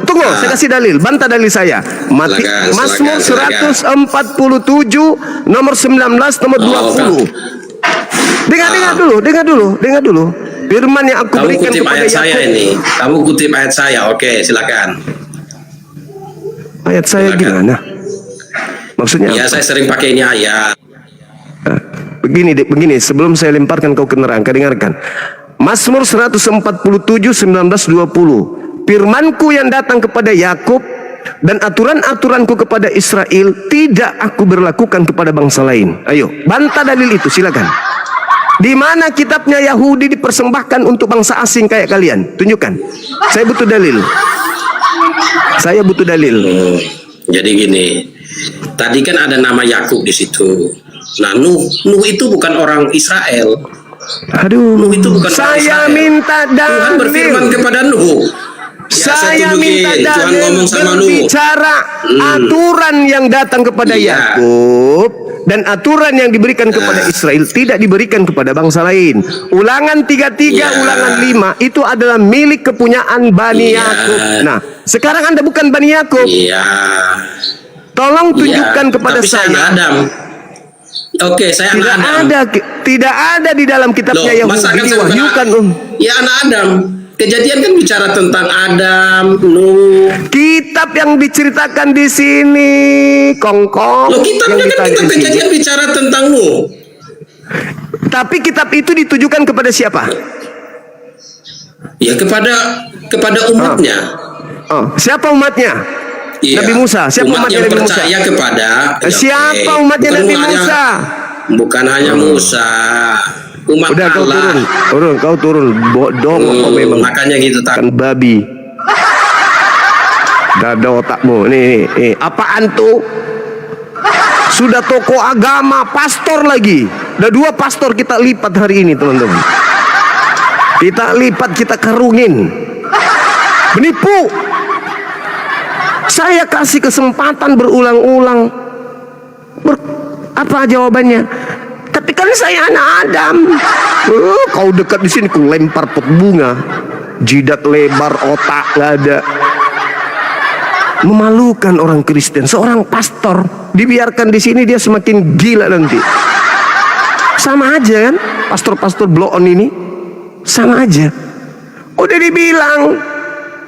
Speaker 2: Tunggu, saya kasih dalil. Bantah dalil saya. Mazmur
Speaker 5: silakan.
Speaker 2: 147 nomor 19 nomor 20. Dengar dulu. Firman yang aku
Speaker 5: Kamu
Speaker 2: berikan
Speaker 5: kutip
Speaker 2: kepada
Speaker 5: ayat saya
Speaker 2: Yakub.
Speaker 5: ini. Kamu kutip ayat saya. Oke, silakan.
Speaker 2: Ayat saya
Speaker 5: Silakan.
Speaker 2: gimana? Maksudnya
Speaker 5: Ya,
Speaker 2: apa?
Speaker 5: saya sering pakai ini ayat.
Speaker 2: Begini, sebelum saya lemparkan kau ke neraka, dengarkan. Mazmur 147 19 20. Firmanku yang datang kepada Yakub dan aturan-aturanku kepada Israel tidak aku berlakukan kepada bangsa lain. Ayo, bantah dalil itu, silakan. Di mana kitabnya Yahudi dipersembahkan untuk bangsa asing kayak kalian? Tunjukkan. Saya butuh dalil.
Speaker 5: Jadi gini. Tadi kan ada nama Yakub di situ. Nah, Nuh itu bukan orang Israel.
Speaker 2: Aduh,
Speaker 5: Nuh itu bukan orang
Speaker 2: saya
Speaker 5: Israel.
Speaker 2: minta
Speaker 5: Tuhan berfirman
Speaker 2: dalil.
Speaker 5: kepada Nuh.
Speaker 2: Saya
Speaker 5: tunjukin.
Speaker 2: minta
Speaker 5: Tuhan
Speaker 2: dalil
Speaker 5: ngomong sama Nuh.
Speaker 2: berbicara aturan yang datang kepada
Speaker 5: Iya.
Speaker 2: Yakub dan aturan yang diberikan kepada Israel tidak diberikan kepada bangsa lain. Ulangan 33,
Speaker 5: Iya.
Speaker 2: ulangan 5 itu adalah milik kepunyaan Bani
Speaker 5: Iya.
Speaker 2: Yakub. Nah, sekarang Anda bukan Bani Yakub.
Speaker 5: Iya.
Speaker 2: Tolong tunjukkan
Speaker 5: Iya.
Speaker 2: kepada
Speaker 5: Tapi saya anak
Speaker 2: saya.
Speaker 5: Adam. Oke, saya
Speaker 2: Tidak
Speaker 5: anak Adam.
Speaker 2: tidak ada di dalam kitabnya
Speaker 5: Loh, masa kan
Speaker 2: Yahudi
Speaker 5: saya bukan
Speaker 2: diwahyukan.
Speaker 5: Ya, anak Adam. Kejadian kan bicara tentang Adam, Nuh.
Speaker 2: Kitab yang diceritakan di sini, Kongkong.
Speaker 5: Loh, kitabnya
Speaker 2: yang
Speaker 5: kan
Speaker 2: ditarik
Speaker 5: kitab
Speaker 2: di sini.
Speaker 5: Kejadian bicara tentang Nuh.
Speaker 2: Tapi kitab itu ditujukan kepada siapa?
Speaker 5: Ya kepada umatnya.
Speaker 2: Oh, siapa umatnya?
Speaker 5: Iya.
Speaker 2: Nabi Musa? Siapa
Speaker 5: umat
Speaker 2: umatnya
Speaker 5: yang
Speaker 2: Nabi Musa?
Speaker 5: percaya kepada
Speaker 2: Siapa umatnya
Speaker 5: Bukan
Speaker 2: Nabi
Speaker 5: hanya-
Speaker 2: Musa?
Speaker 5: Bukan hanya Musa, umat
Speaker 2: Udah kau
Speaker 5: Allah.
Speaker 2: turun, kau turun. Bodong kau memang.
Speaker 5: Makanya gitu
Speaker 2: Kan babi. Dada otakmu. Nih. Apaan tuh? Sudah tokoh agama, pastor lagi. Udah 2 pastor kita lipat hari ini, teman-teman. Kita lipat, kita karungin. Menipu. Saya kasih kesempatan berulang-ulang. Apa jawabannya? Tapi kan saya anak Adam. Kau dekat di sini, ku lempar pot bunga. Jidat lebar, otak nggak ada. Memalukan orang Kristen. Seorang pastor dibiarkan di sini, dia semakin gila nanti. Sama aja kan, pastor-pastor blow on ini sama aja. Udah dibilang,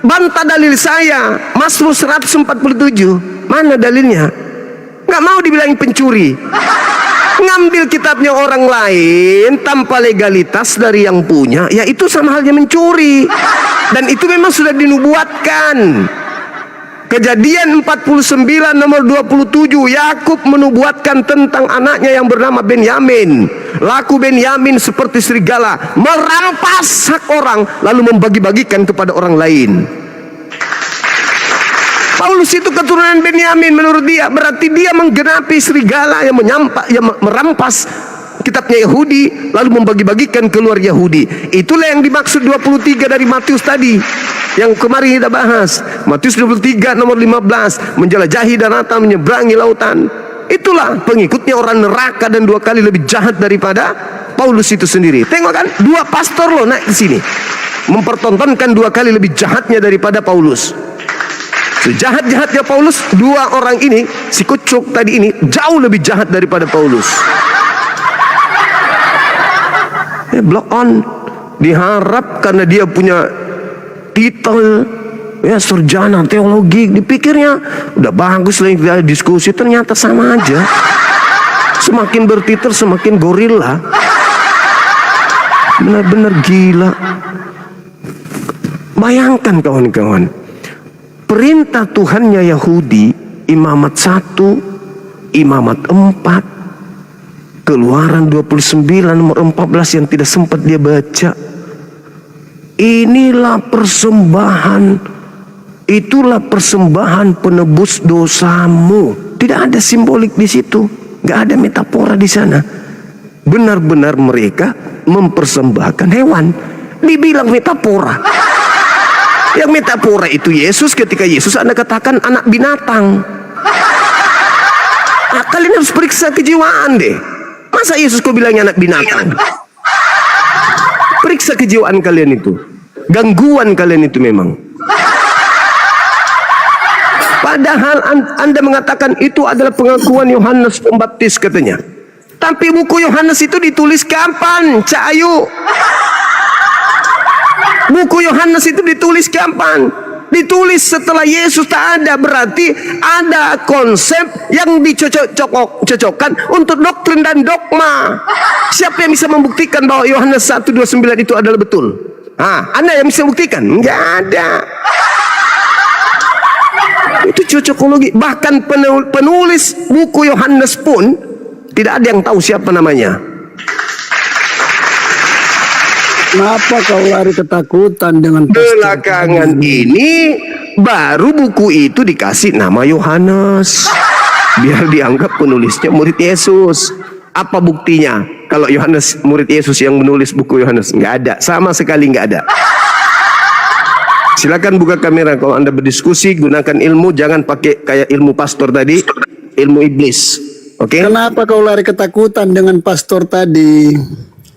Speaker 2: bantah dalil saya, Mazmur 147. Mana dalilnya? Nggak mau dibilang pencuri. Ngambil kitabnya orang lain tanpa legalitas dari yang punya, ya itu sama halnya mencuri. Dan itu memang sudah dinubuatkan. Kejadian 49 nomor 27, Yakub menubuatkan tentang anaknya yang bernama Benyamin. Laku Benyamin seperti serigala, merampas hak orang lalu membagi-bagikan kepada orang lain. Paulus itu keturunan Benyamin menurut dia, berarti dia menggenapi serigala yang merampas kitabnya Yahudi lalu membagi-bagikan keluar Yahudi. Itulah yang dimaksud 23 dari Matius tadi yang kemarin kita bahas. Matius 23 nomor 15, menjelajahi daratan, menyeberangi lautan. Itulah pengikutnya orang neraka dan 2 kali lebih jahat daripada Paulus itu sendiri. Tengok kan, 2 pastor loh naik ke sini mempertontonkan 2 kali lebih jahatnya daripada Paulus. Sejahat-jahatnya Paulus, 2 orang ini, si kucuk tadi ini jauh lebih jahat daripada Paulus. Block on, diharap karena dia punya titel ya sarjana teologi, dipikirnya udah bagus lah kita diskusi, ternyata sama aja. Semakin bertitel semakin gorila. Benar-benar gila. Bayangkan kawan-kawan, perintah Tuhannya Yahudi, imamat 1, imamat 4, Keluaran 29 nomor 14 yang tidak sempat dia baca. Inilah persembahan, itulah persembahan penebus dosamu. Tidak ada simbolik di situ, nggak ada metafora di sana. Benar-benar mereka mempersembahkan hewan. Dibilang metafora. Yang metafora itu Yesus, ketika Yesus Anda katakan anak binatang. Kalian harus periksa kejiwaan deh. Masa Yesus kau bilangnya anak binatang? Periksa kejiwaan kalian itu. Gangguan kalian itu memang. Padahal Anda mengatakan itu adalah pengakuan Yohanes Pembaptis katanya. Tapi buku Yohanes itu ditulis kapan, Cak Ayu? Buku Yohanes itu ditulis kapan? Ditulis setelah Yesus tak ada. Berarti ada konsep yang dicocokkan untuk doktrin dan dogma. Siapa yang bisa membuktikan bahwa Yohanes 1:29 itu adalah betul? Anda yang bisa buktikan? Enggak ada. Itu cocokologi. Bahkan penulis buku Yohanes pun tidak ada yang tahu siapa namanya.
Speaker 1: Kenapa kau lari ketakutan dengan
Speaker 2: Belakangan ini baru buku itu dikasih nama Yohanes, biar dianggap penulisnya murid Yesus. Apa buktinya? Kalau Yohanes murid Yesus yang menulis buku Yohanes, nggak ada, sama sekali nggak ada. Silakan buka kamera kalau Anda berdiskusi, gunakan ilmu, jangan pakai kayak ilmu pastor tadi, ilmu iblis. Oke?
Speaker 1: Kenapa kau lari ketakutan dengan pastor tadi?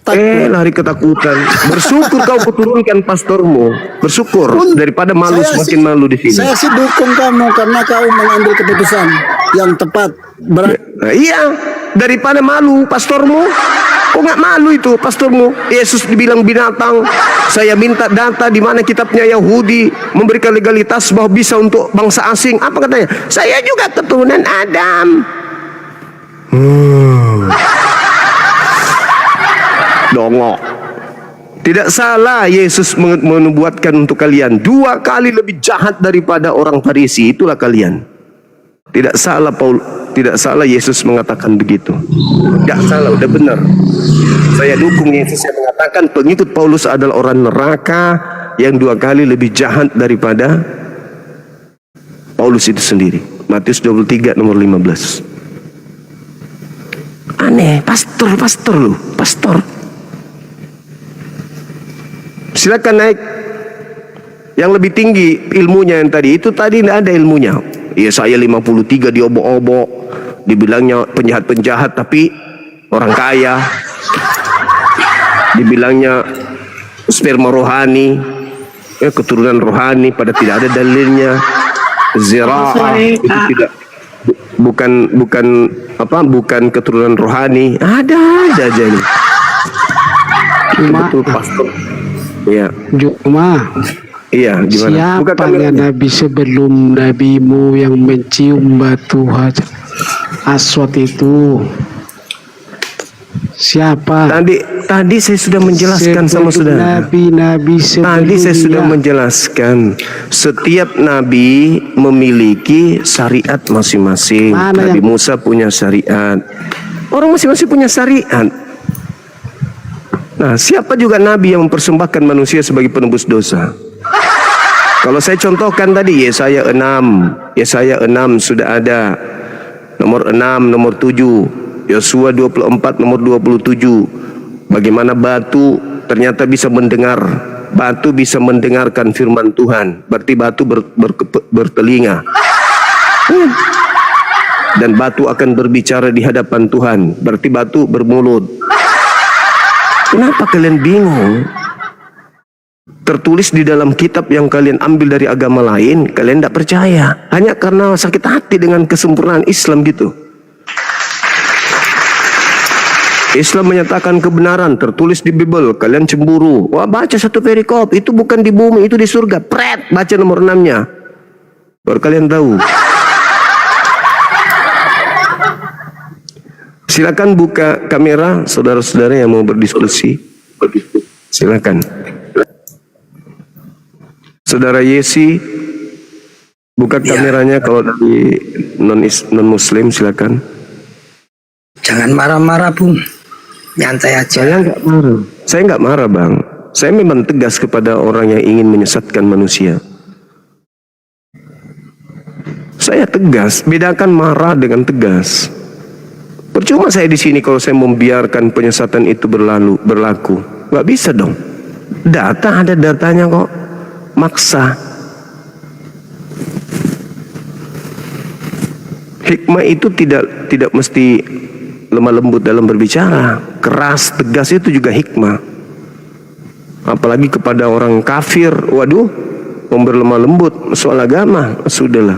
Speaker 2: Lari ketakutan. Bersyukur kau kuturunkan pastormu. Bersyukur daripada malu semakin malu di sini.
Speaker 1: Saya sih dukung kamu karena kau mengambil keputusan yang tepat.
Speaker 2: Iya, daripada malu pastormu. Kok nggak malu itu pastormu? Yesus dibilang binatang. Saya minta data di mana kitabnya Yahudi memberikan legalitas bahwa bisa untuk bangsa asing. Apa katanya? Saya juga keturunan Adam. Dongok. Tidak salah Yesus menubuatkan untuk kalian 2 kali lebih jahat daripada orang Farisi, itulah kalian. Tidak salah tidak salah Yesus mengatakan begitu. Tidak salah, udah benar. Saya dukung Yesus yang mengatakan pengikut Paulus adalah orang neraka yang 2 kali lebih jahat daripada Paulus itu sendiri. Matius 23 nomor 15. Aneh, pastor lu, pastor. Silakan naik yang lebih tinggi ilmunya yang tadi. Itu tadi tidak ada ilmunya. Yesaya 53 diobok-obok, dibilangnya penjahat-penjahat tapi orang kaya. Dibilangnya sperma rohani, keturunan rohani, pada tidak ada dalilnya. Zira'ah itu tidak, bukan keturunan rohani. Ada aja nih.
Speaker 6: Cuma
Speaker 2: betul pastor. Iya.
Speaker 6: Cuma
Speaker 2: Iya, gimana?
Speaker 6: siapanya nabi sebelum nabimu yang mencium batu aswad itu? Siapa?
Speaker 2: Tadi saya sudah menjelaskan sama saudara.
Speaker 6: Nabi-nabi sebelumnya.
Speaker 2: Tadi saya sudah menjelaskan. Setiap nabi memiliki syariat masing-masing. Nabi Musa punya syariat. Orang masing-masing punya syariat. Nah, siapa juga nabi yang mempersembahkan manusia sebagai penebus dosa? Kalau saya contohkan tadi Yesaya 6 sudah ada. Nomor 6, nomor 7. Yosua 24 nomor 27. Bagaimana batu ternyata bisa mendengar. Batu bisa mendengarkan firman Tuhan. Berarti batu bertelinga. Dan batu akan berbicara di hadapan Tuhan. Berarti batu bermulut. Kenapa kalian bingung? Tertulis di dalam kitab yang kalian ambil dari agama lain, kalian tidak percaya. Hanya karena sakit hati dengan kesempurnaan Islam gitu. Islam menyatakan kebenaran, tertulis di Bible, kalian cemburu. Wah, baca satu perikop, itu bukan di bumi, itu di surga. Pret, baca nomor 6-nya. Baru kalian tahu. Silakan buka kamera, saudara-saudara yang mau berdiskusi. Silakan. Saudara Yesi, buka kameranya kalau dari non Muslim, silakan.
Speaker 7: Jangan marah-marah, Bung. Nyantai aja.
Speaker 2: Saya nggak marah, Bang. Saya memang tegas kepada orang yang ingin menyesatkan manusia. Saya tegas, bedakan marah dengan tegas. Percuma saya di sini kalau saya membiarkan penyesatan itu berlaku. Nggak bisa dong. Data ada datanya kok. Maksa. Hikmah itu tidak mesti lemah lembut dalam berbicara. Keras, tegas itu juga hikmah. Apalagi kepada orang kafir. Waduh, mau berlemah lembut soal agama, sudahlah.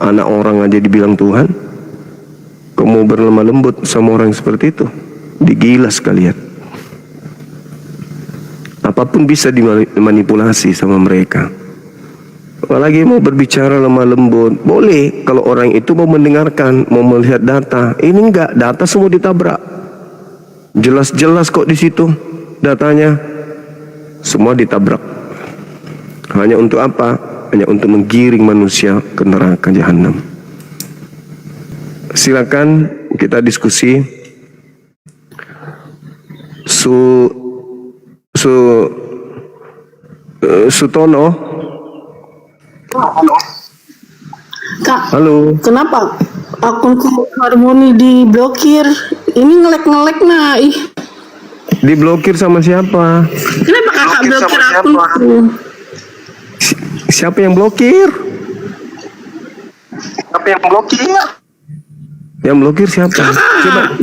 Speaker 2: Anak orang aja dibilang Tuhan. Kamu berlemah lembut sama orang seperti itu, digilas kalian. Apapun bisa dimanipulasi sama mereka. Apalagi mau berbicara lemah lembut, boleh kalau orang itu mau mendengarkan, mau melihat data. Ini enggak, data semua ditabrak. Jelas-jelas kok di situ datanya, semua ditabrak. Hanya untuk apa? Hanya untuk menggiring manusia ke neraka jahanam. Silakan kita diskusi. Sutono.
Speaker 1: Kak,
Speaker 2: halo.
Speaker 1: Kenapa akun Harmoni diblokir? Ini ngelek-ngelek nah.
Speaker 2: Diblokir sama siapa?
Speaker 1: Kenapa kakak blokir akunku?
Speaker 2: Siapa yang blokir? Yang blokir siapa? Coba.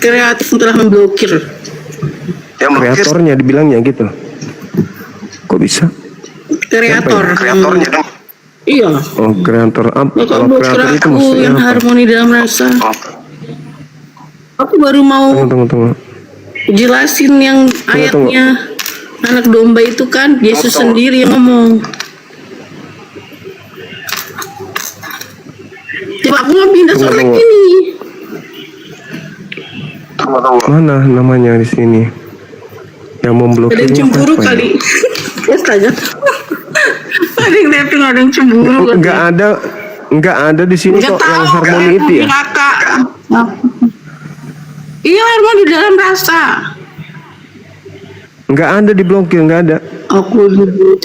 Speaker 1: Kreatif telah memblokir.
Speaker 2: Kreatornya dibilangnya gitu. Kok bisa?
Speaker 1: Kreatornya dong. Iya.
Speaker 2: Oh, kreator apa? Kalau kreator itu
Speaker 1: aku
Speaker 2: maksudnya
Speaker 1: yang
Speaker 2: apa?
Speaker 1: harmoni dalam rasa. Aku baru mau
Speaker 2: Tunggu.
Speaker 1: jelasin yang ayatnya anak domba itu kan Yesus sendiri yang ngomong. Coba aku mau pindah soal ini.
Speaker 2: Mana namanya di sini? Yang memblokir
Speaker 1: Ada yang cemburu
Speaker 2: apa ya?
Speaker 1: kali. Astaga. Ada yang netting, ada yang cemburu.
Speaker 2: Nggak ada di sini
Speaker 1: Nggak
Speaker 2: kok yang
Speaker 1: tahu,
Speaker 2: harmoni
Speaker 1: kan,
Speaker 2: itu ya.
Speaker 1: Kakak. Iya, harmoni di dalam rasa.
Speaker 2: Nggak ada diblokir, nggak ada.
Speaker 1: Aku dulu.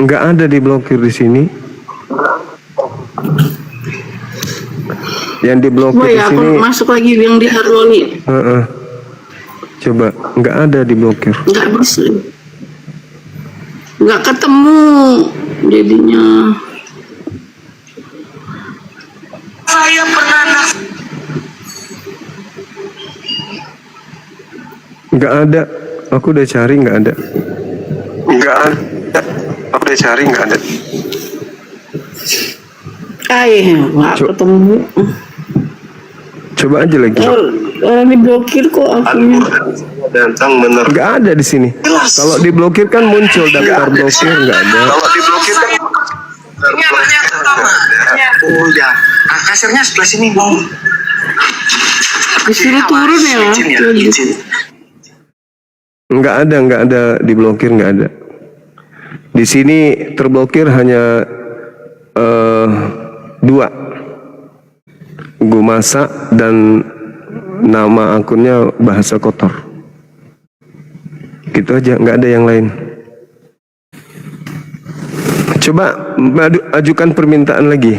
Speaker 2: Nggak ada diblokir di sini. Yang diblokir
Speaker 1: Wah
Speaker 2: di
Speaker 1: ya, aku
Speaker 2: sini.
Speaker 1: masuk lagi yang di harmoni.
Speaker 2: Heeh. Coba, nggak ada diblokir.
Speaker 1: Nggak bisa. Nggak ketemu jadinya. Saya pernah
Speaker 2: Nggak ada. Aku udah cari nggak ada. Nggak ada. Aku udah cari nggak ada.
Speaker 1: nggak ketemu.
Speaker 2: Coba aja lagi.
Speaker 1: Orang diblokir kok akunya.
Speaker 2: Datang bener. Nggak ada di sini. Kalau diblokir kan muncul daftar blokir, nggak ada.
Speaker 3: Kalau diblokir kan
Speaker 7: Ini anaknya pertama. Oh ya, kasirnya sebelah sini mau.
Speaker 1: Disuruh turun ya.
Speaker 2: Nggak ada diblokir, nggak ada. Di sini terblokir hanya 2. Gumasa dan nama akunnya bahasa kotor. Gitu aja, nggak ada yang lain. Coba ajukan permintaan lagi.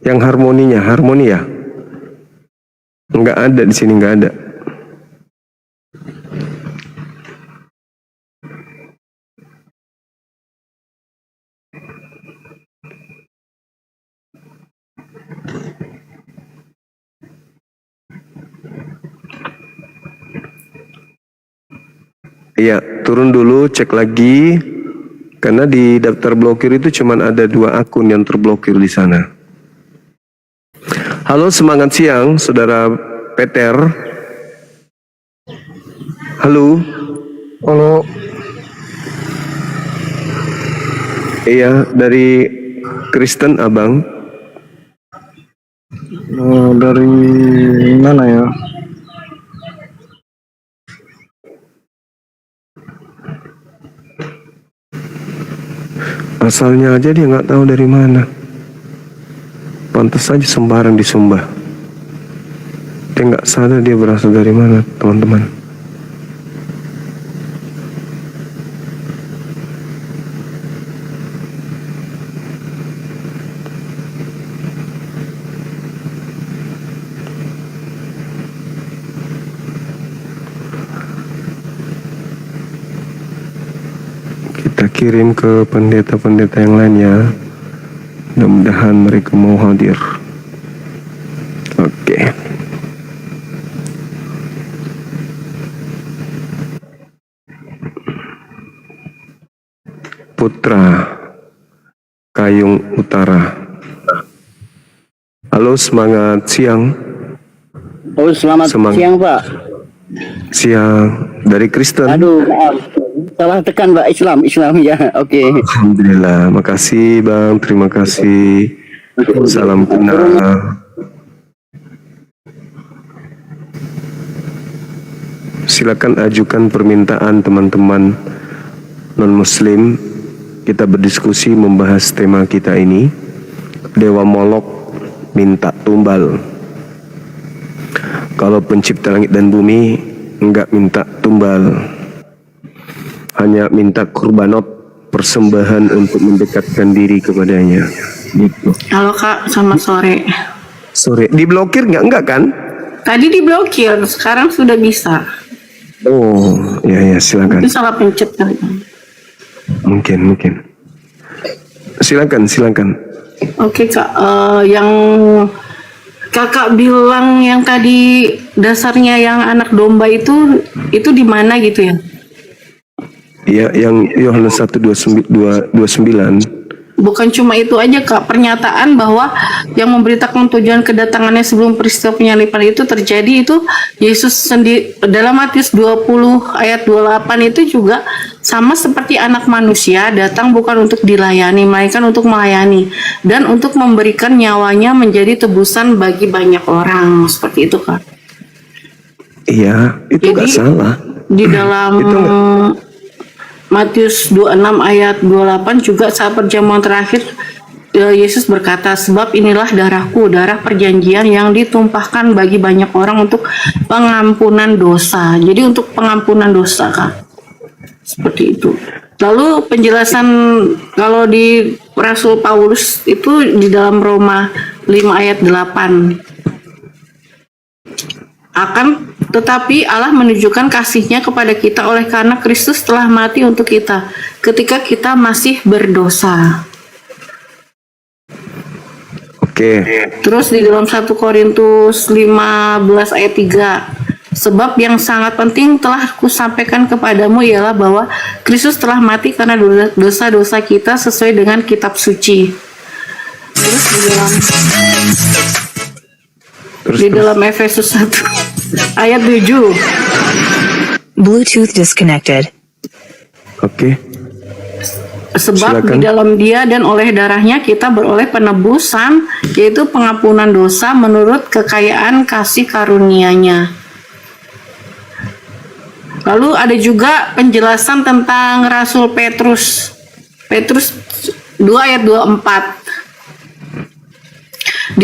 Speaker 2: Yang harmoni ya. Nggak ada di sini, nggak ada. Iya, turun dulu, cek lagi. Karena di daftar blokir itu cuma ada 2 akun yang terblokir di sana. Halo, semangat siang, Saudara Peter. Halo.
Speaker 6: Halo,
Speaker 2: Iya, dari Kristen, Abang.
Speaker 6: dari mana ya?
Speaker 2: Asalnya aja dia nggak tahu dari mana. Pantas saja sembarang disumbah. Dia nggak sadar dia berasal dari mana, teman-teman. Kita kirim ke pendeta-pendeta yang lain ya. Mudah-mudahan mereka mau hadir. Oke. Putra Kayung Utara. Halo, semangat siang.
Speaker 8: Oh, selamat siang, Pak.
Speaker 2: Siang dari Kristen.
Speaker 8: Aduh, maaf. Salah tekan, Pak. Islam ya. Oke.
Speaker 2: Alhamdulillah, makasih Bang, terima kasih. Salam kenal. Silakan ajukan permintaan teman-teman non-muslim. Kita berdiskusi membahas tema kita ini. Dewa Molok minta tumbal. Kalau pencipta langit dan bumi enggak minta tumbal, hanya minta kurbanot, persembahan untuk mendekatkan diri kepadanya. Gitu.
Speaker 1: Halo Kak, selamat sore.
Speaker 2: Sore. Diblokir enggak kan?
Speaker 1: Tadi diblokir, sekarang sudah bisa.
Speaker 2: Oh, ya silakan.
Speaker 1: Itu salah pencet kali.
Speaker 2: Mungkin. Silakan.
Speaker 1: Oke Kak, yang Kakak bilang yang tadi dasarnya yang anak domba itu di mana gitu ya?
Speaker 2: Ya, yang Yohanes 1:29.
Speaker 1: Bukan cuma itu aja Kak, pernyataan bahwa yang memberitakan tujuan kedatangannya sebelum peristiwa penyaliban itu terjadi itu Yesus sendiri dalam Matius 20 ayat 28 itu juga sama seperti anak manusia datang bukan untuk dilayani melainkan untuk melayani dan untuk memberikan nyawanya menjadi tebusan bagi banyak orang, seperti itu Kak.
Speaker 2: Iya, itu nggak
Speaker 1: Jadi,
Speaker 2: salah.
Speaker 1: di dalam
Speaker 2: Itu
Speaker 1: Matius 26 ayat 28 juga saat perjamuan terakhir Yesus berkata, sebab inilah darahku, darah perjanjian yang ditumpahkan bagi banyak orang untuk pengampunan dosa. Jadi untuk pengampunan dosa, Kak. Seperti itu. Lalu penjelasan kalau di Rasul Paulus itu di dalam Roma 5 ayat 8. Tetapi Allah menunjukkan kasih-Nya kepada kita oleh karena Kristus telah mati untuk kita ketika kita masih berdosa.
Speaker 2: Oke.
Speaker 1: Terus di dalam 1 Korintus 15 ayat 3, sebab yang sangat penting telah kusampaikan kepadamu ialah bahwa Kristus telah mati karena dosa-dosa kita sesuai dengan kitab suci. Terus di dalam Efesus 1 ayat 7.
Speaker 9: Bluetooth disconnected.
Speaker 2: Oke.
Speaker 1: Sebab
Speaker 2: Silakan.
Speaker 1: di dalam Dia dan oleh darahnya kita beroleh penebusan, yaitu pengampunan dosa menurut kekayaan kasih karunia-Nya. Lalu ada juga penjelasan tentang Rasul Petrus. Petrus 2 ayat 24.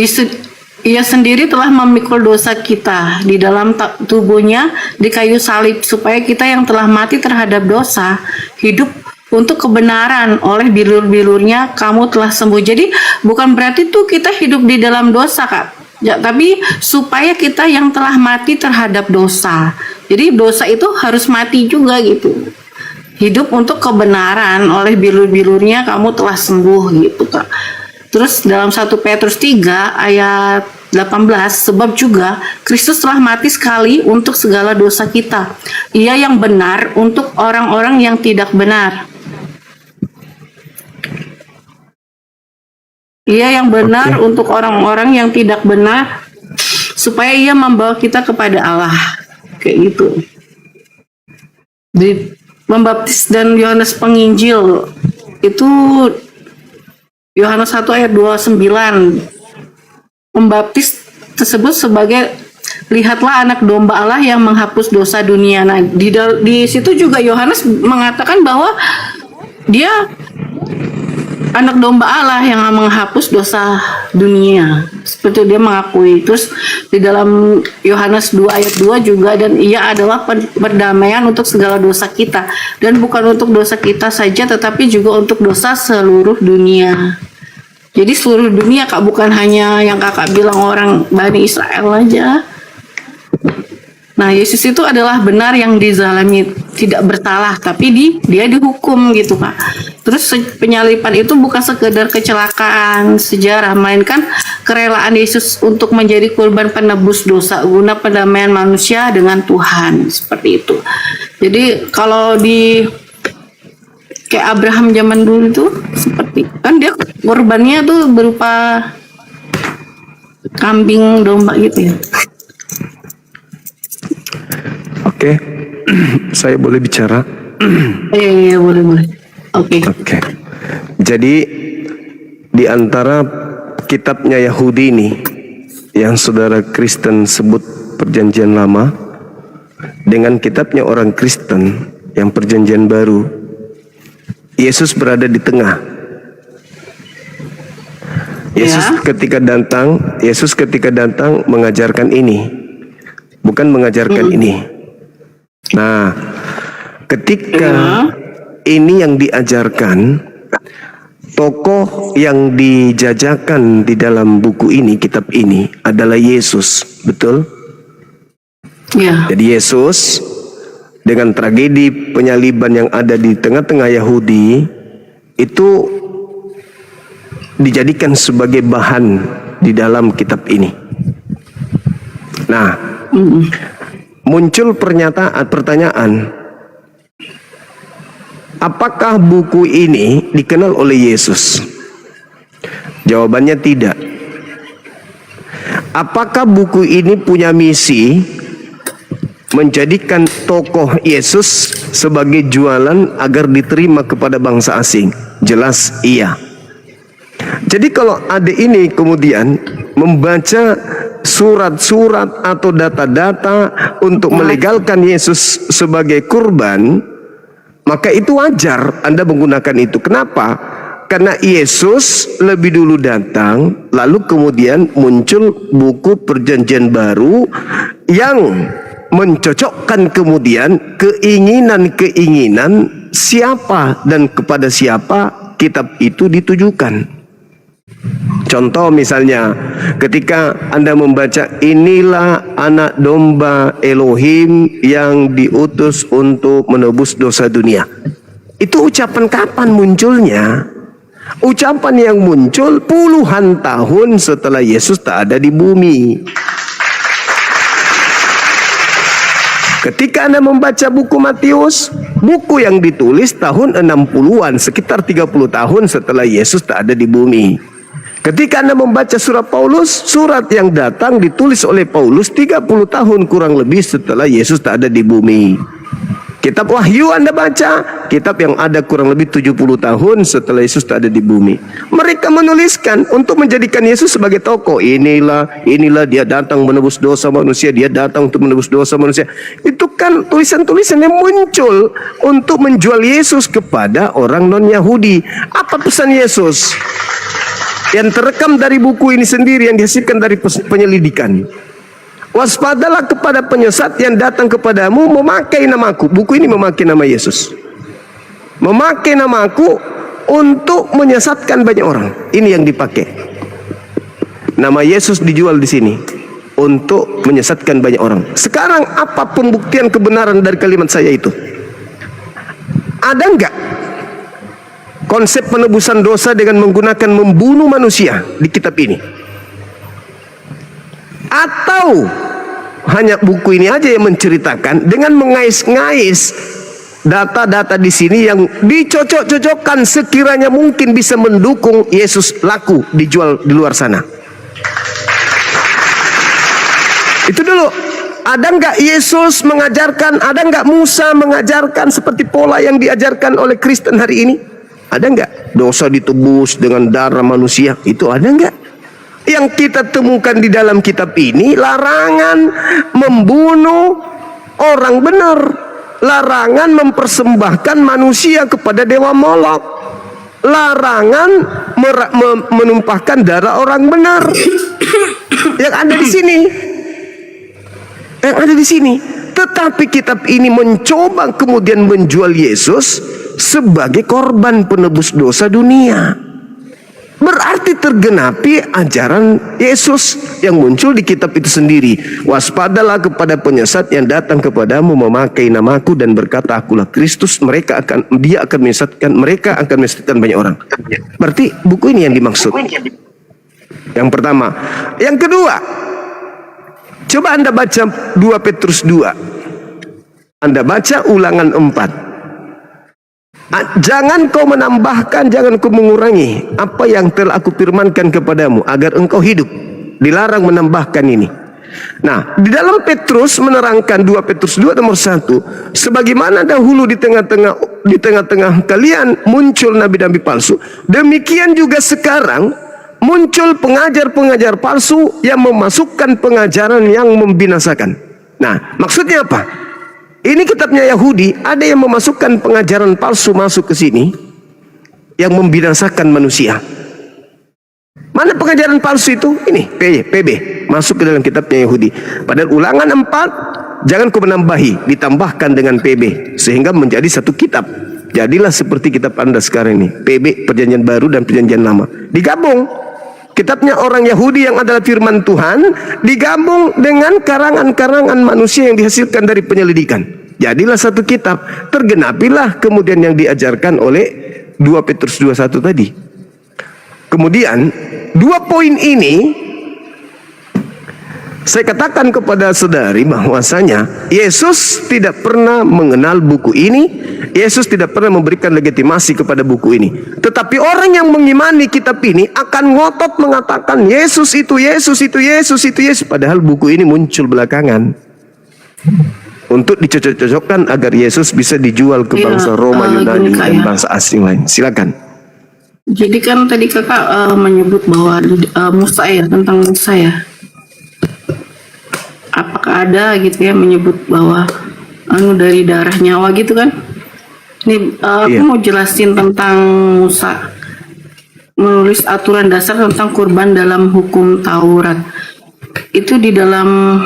Speaker 1: Ia sendiri telah memikul dosa kita di dalam tubuhnya di kayu salib, supaya kita yang telah mati terhadap dosa hidup untuk kebenaran. Oleh bilur-bilurnya kamu telah sembuh. Jadi bukan berarti tuh kita hidup di dalam dosa, Kak. Ya, tapi supaya kita yang telah mati terhadap dosa. Jadi dosa itu harus mati juga gitu. Hidup untuk kebenaran, oleh bilur-bilurnya kamu telah sembuh gitu, Kak. Terus dalam 1 Petrus 3 ayat 18, sebab juga Kristus telah mati sekali untuk segala dosa kita. Ia yang benar untuk orang-orang yang tidak benar. Ia yang benar untuk orang-orang yang tidak benar, supaya ia membawa kita kepada Allah. Kayak gitu. Di Pembaptis dan Yohanes Penginjil itu Yohanes 1 ayat 29. Pembaptis tersebut sebagai lihatlah anak domba Allah yang menghapus dosa dunia. Nah, di situ juga Yohanes mengatakan bahwa dia anak domba Allah yang menghapus dosa dunia. Seperti dia mengakui. Terus di dalam Yohanes 2 ayat 2 juga, dan ia adalah perdamaian untuk segala dosa kita, dan bukan untuk dosa kita saja tetapi juga untuk dosa seluruh dunia. Jadi seluruh dunia, Kak, bukan hanya yang Kakak bilang orang Bani Israel aja. Nah, Yesus itu adalah benar yang dizalimi, tidak bersalah, tapi dia dihukum gitu, Kak. Terus penyalipan itu bukan sekedar kecelakaan sejarah, melainkan kerelaan Yesus untuk menjadi korban penebus dosa guna pendamaian manusia dengan Tuhan, seperti itu. Jadi kalau di kayak Abraham zaman dulu itu seperti kan dia korbannya tuh berupa kambing domba gitu ya.
Speaker 2: Oke. Saya boleh bicara?
Speaker 1: Iya, boleh. Oke.
Speaker 2: Jadi di antara kitabnya Yahudi ini yang saudara Kristen sebut Perjanjian Lama dengan kitabnya orang Kristen yang Perjanjian Baru, Yesus berada di tengah. Yesus ketika datang mengajarkan ini, bukan mengajarkan ini. Nah, ketika ini yang diajarkan, tokoh yang dijajakan di dalam buku ini, kitab ini adalah Yesus, betul?
Speaker 1: Ya.
Speaker 2: Jadi Yesus dengan tragedi penyaliban yang ada di tengah-tengah Yahudi itu dijadikan sebagai bahan di dalam kitab ini. Nah, muncul pertanyaan, apakah buku ini dikenal oleh Yesus? Jawabannya tidak. Apakah buku ini punya misi menjadikan tokoh Yesus sebagai jualan agar diterima kepada bangsa asing? Jelas iya. Jadi kalau adik ini kemudian membaca surat-surat atau data-data untuk melegalkan Yesus sebagai kurban, maka itu wajar Anda menggunakan itu. Kenapa? Karena Yesus lebih dulu datang, lalu kemudian muncul buku Perjanjian Baru yang mencocokkan kemudian keinginan-keinginan siapa dan kepada siapa kitab itu ditujukan. Contoh misalnya, ketika Anda membaca inilah anak domba Elohim yang diutus untuk menebus dosa dunia. Itu ucapan kapan munculnya? Ucapan yang muncul puluhan tahun setelah Yesus tak ada di bumi. Ketika Anda membaca buku Matius, buku yang ditulis tahun 60-an, sekitar 30 tahun setelah Yesus tak ada di bumi. Ketika Anda membaca surat Paulus, surat yang datang ditulis oleh Paulus 30 tahun kurang lebih setelah Yesus tak ada di bumi. Kitab Wahyu Anda baca, kitab yang ada kurang lebih 70 tahun setelah Yesus tak ada di bumi. Mereka menuliskan untuk menjadikan Yesus sebagai tokoh. Inilah dia datang menebus dosa manusia, dia datang untuk menebus dosa manusia. Itu kan tulisan-tulisan yang muncul untuk menjual Yesus kepada orang non-Yahudi. Apa pesan Yesus? Yang terekam dari buku ini sendiri yang dihasilkan dari penyelidikan. Waspadalah kepada penyesat yang datang kepadamu memakai namaku. Buku ini memakai nama Yesus. Memakai namaku untuk menyesatkan banyak orang. Ini yang dipakai. Nama Yesus dijual di sini untuk menyesatkan banyak orang. Sekarang apa pembuktian kebenaran dari kalimat saya itu? Ada enggak konsep penebusan dosa dengan menggunakan membunuh manusia di kitab ini? Atau hanya buku ini aja yang menceritakan dengan mengais-ngais data-data di sini yang dicocok-cocokkan sekiranya mungkin bisa mendukung Yesus laku dijual di luar sana. Itu dulu. Ada nggak Yesus mengajarkan, ada nggak Musa mengajarkan seperti pola yang diajarkan oleh Kristen hari ini? Ada nggak dosa ditebus dengan darah manusia? Itu ada nggak? Yang kita temukan di dalam kitab ini larangan membunuh orang benar, larangan mempersembahkan manusia kepada dewa Molok, larangan menumpahkan darah orang benar. Yang ada di sini, yang ada di sini. Tetapi kitab ini mencoba kemudian menjual Yesus sebagai korban penebus dosa dunia. Berarti tergenapi ajaran Yesus yang muncul di kitab itu sendiri. Waspadalah kepada penyesat yang datang kepadamu memakai namaku dan berkata akulah Kristus. Mereka akan menyesatkan banyak orang. Berarti buku ini yang dimaksud. Yang pertama. Yang kedua, coba Anda baca 2 Petrus 2. Anda baca Ulangan 4. Jangan kau menambahkan, jangan kau mengurangi apa yang telah aku firmankan kepadamu agar engkau hidup. Dilarang menambahkan ini. Nah, di dalam Petrus menerangkan 2 Petrus 2 nomor 1, sebagaimana dahulu di tengah-tengah kalian muncul nabi-nabi palsu, demikian juga sekarang muncul pengajar-pengajar palsu yang memasukkan pengajaran yang membinasakan. Nah, maksudnya apa? Ini kitabnya Yahudi, ada yang memasukkan pengajaran palsu masuk ke sini yang membinasakan manusia. Mana pengajaran palsu itu? Ini PB masuk ke dalam kitabnya Yahudi. Padahal Ulangan 4 jangan kau menambahi, ditambahkan dengan PB sehingga menjadi satu kitab. Jadilah seperti kitab Anda sekarang ini, PB Perjanjian Baru dan Perjanjian Lama digabung. Kitabnya orang Yahudi yang adalah firman Tuhan digabung dengan karangan-karangan manusia yang dihasilkan dari penyelidikan. Jadilah satu kitab. Tergenapilah kemudian yang diajarkan oleh 2 Petrus 2:1 tadi. Kemudian 2 poin ini saya katakan kepada saudari bahwasanya Yesus tidak pernah mengenal buku ini. Yesus tidak pernah memberikan legitimasi kepada buku ini. Tetapi orang yang mengimani kitab ini akan ngotot mengatakan Yesus itu Yesus itu Yesus itu Yesus. Padahal buku ini muncul belakangan untuk dicocok-cocokkan agar Yesus bisa dijual ke bangsa Roma, Yunani dan bangsa asing lain. Silakan.
Speaker 1: Jadi kan tadi kakak menyebut bahwa Musa ya, tentang Musa ya. apakah ada gitu ya menyebut bahwa dari darah nyawa gitu kan. Ini aku mau jelasin tentang Musa menulis aturan dasar tentang kurban dalam hukum Taurat. Itu di dalam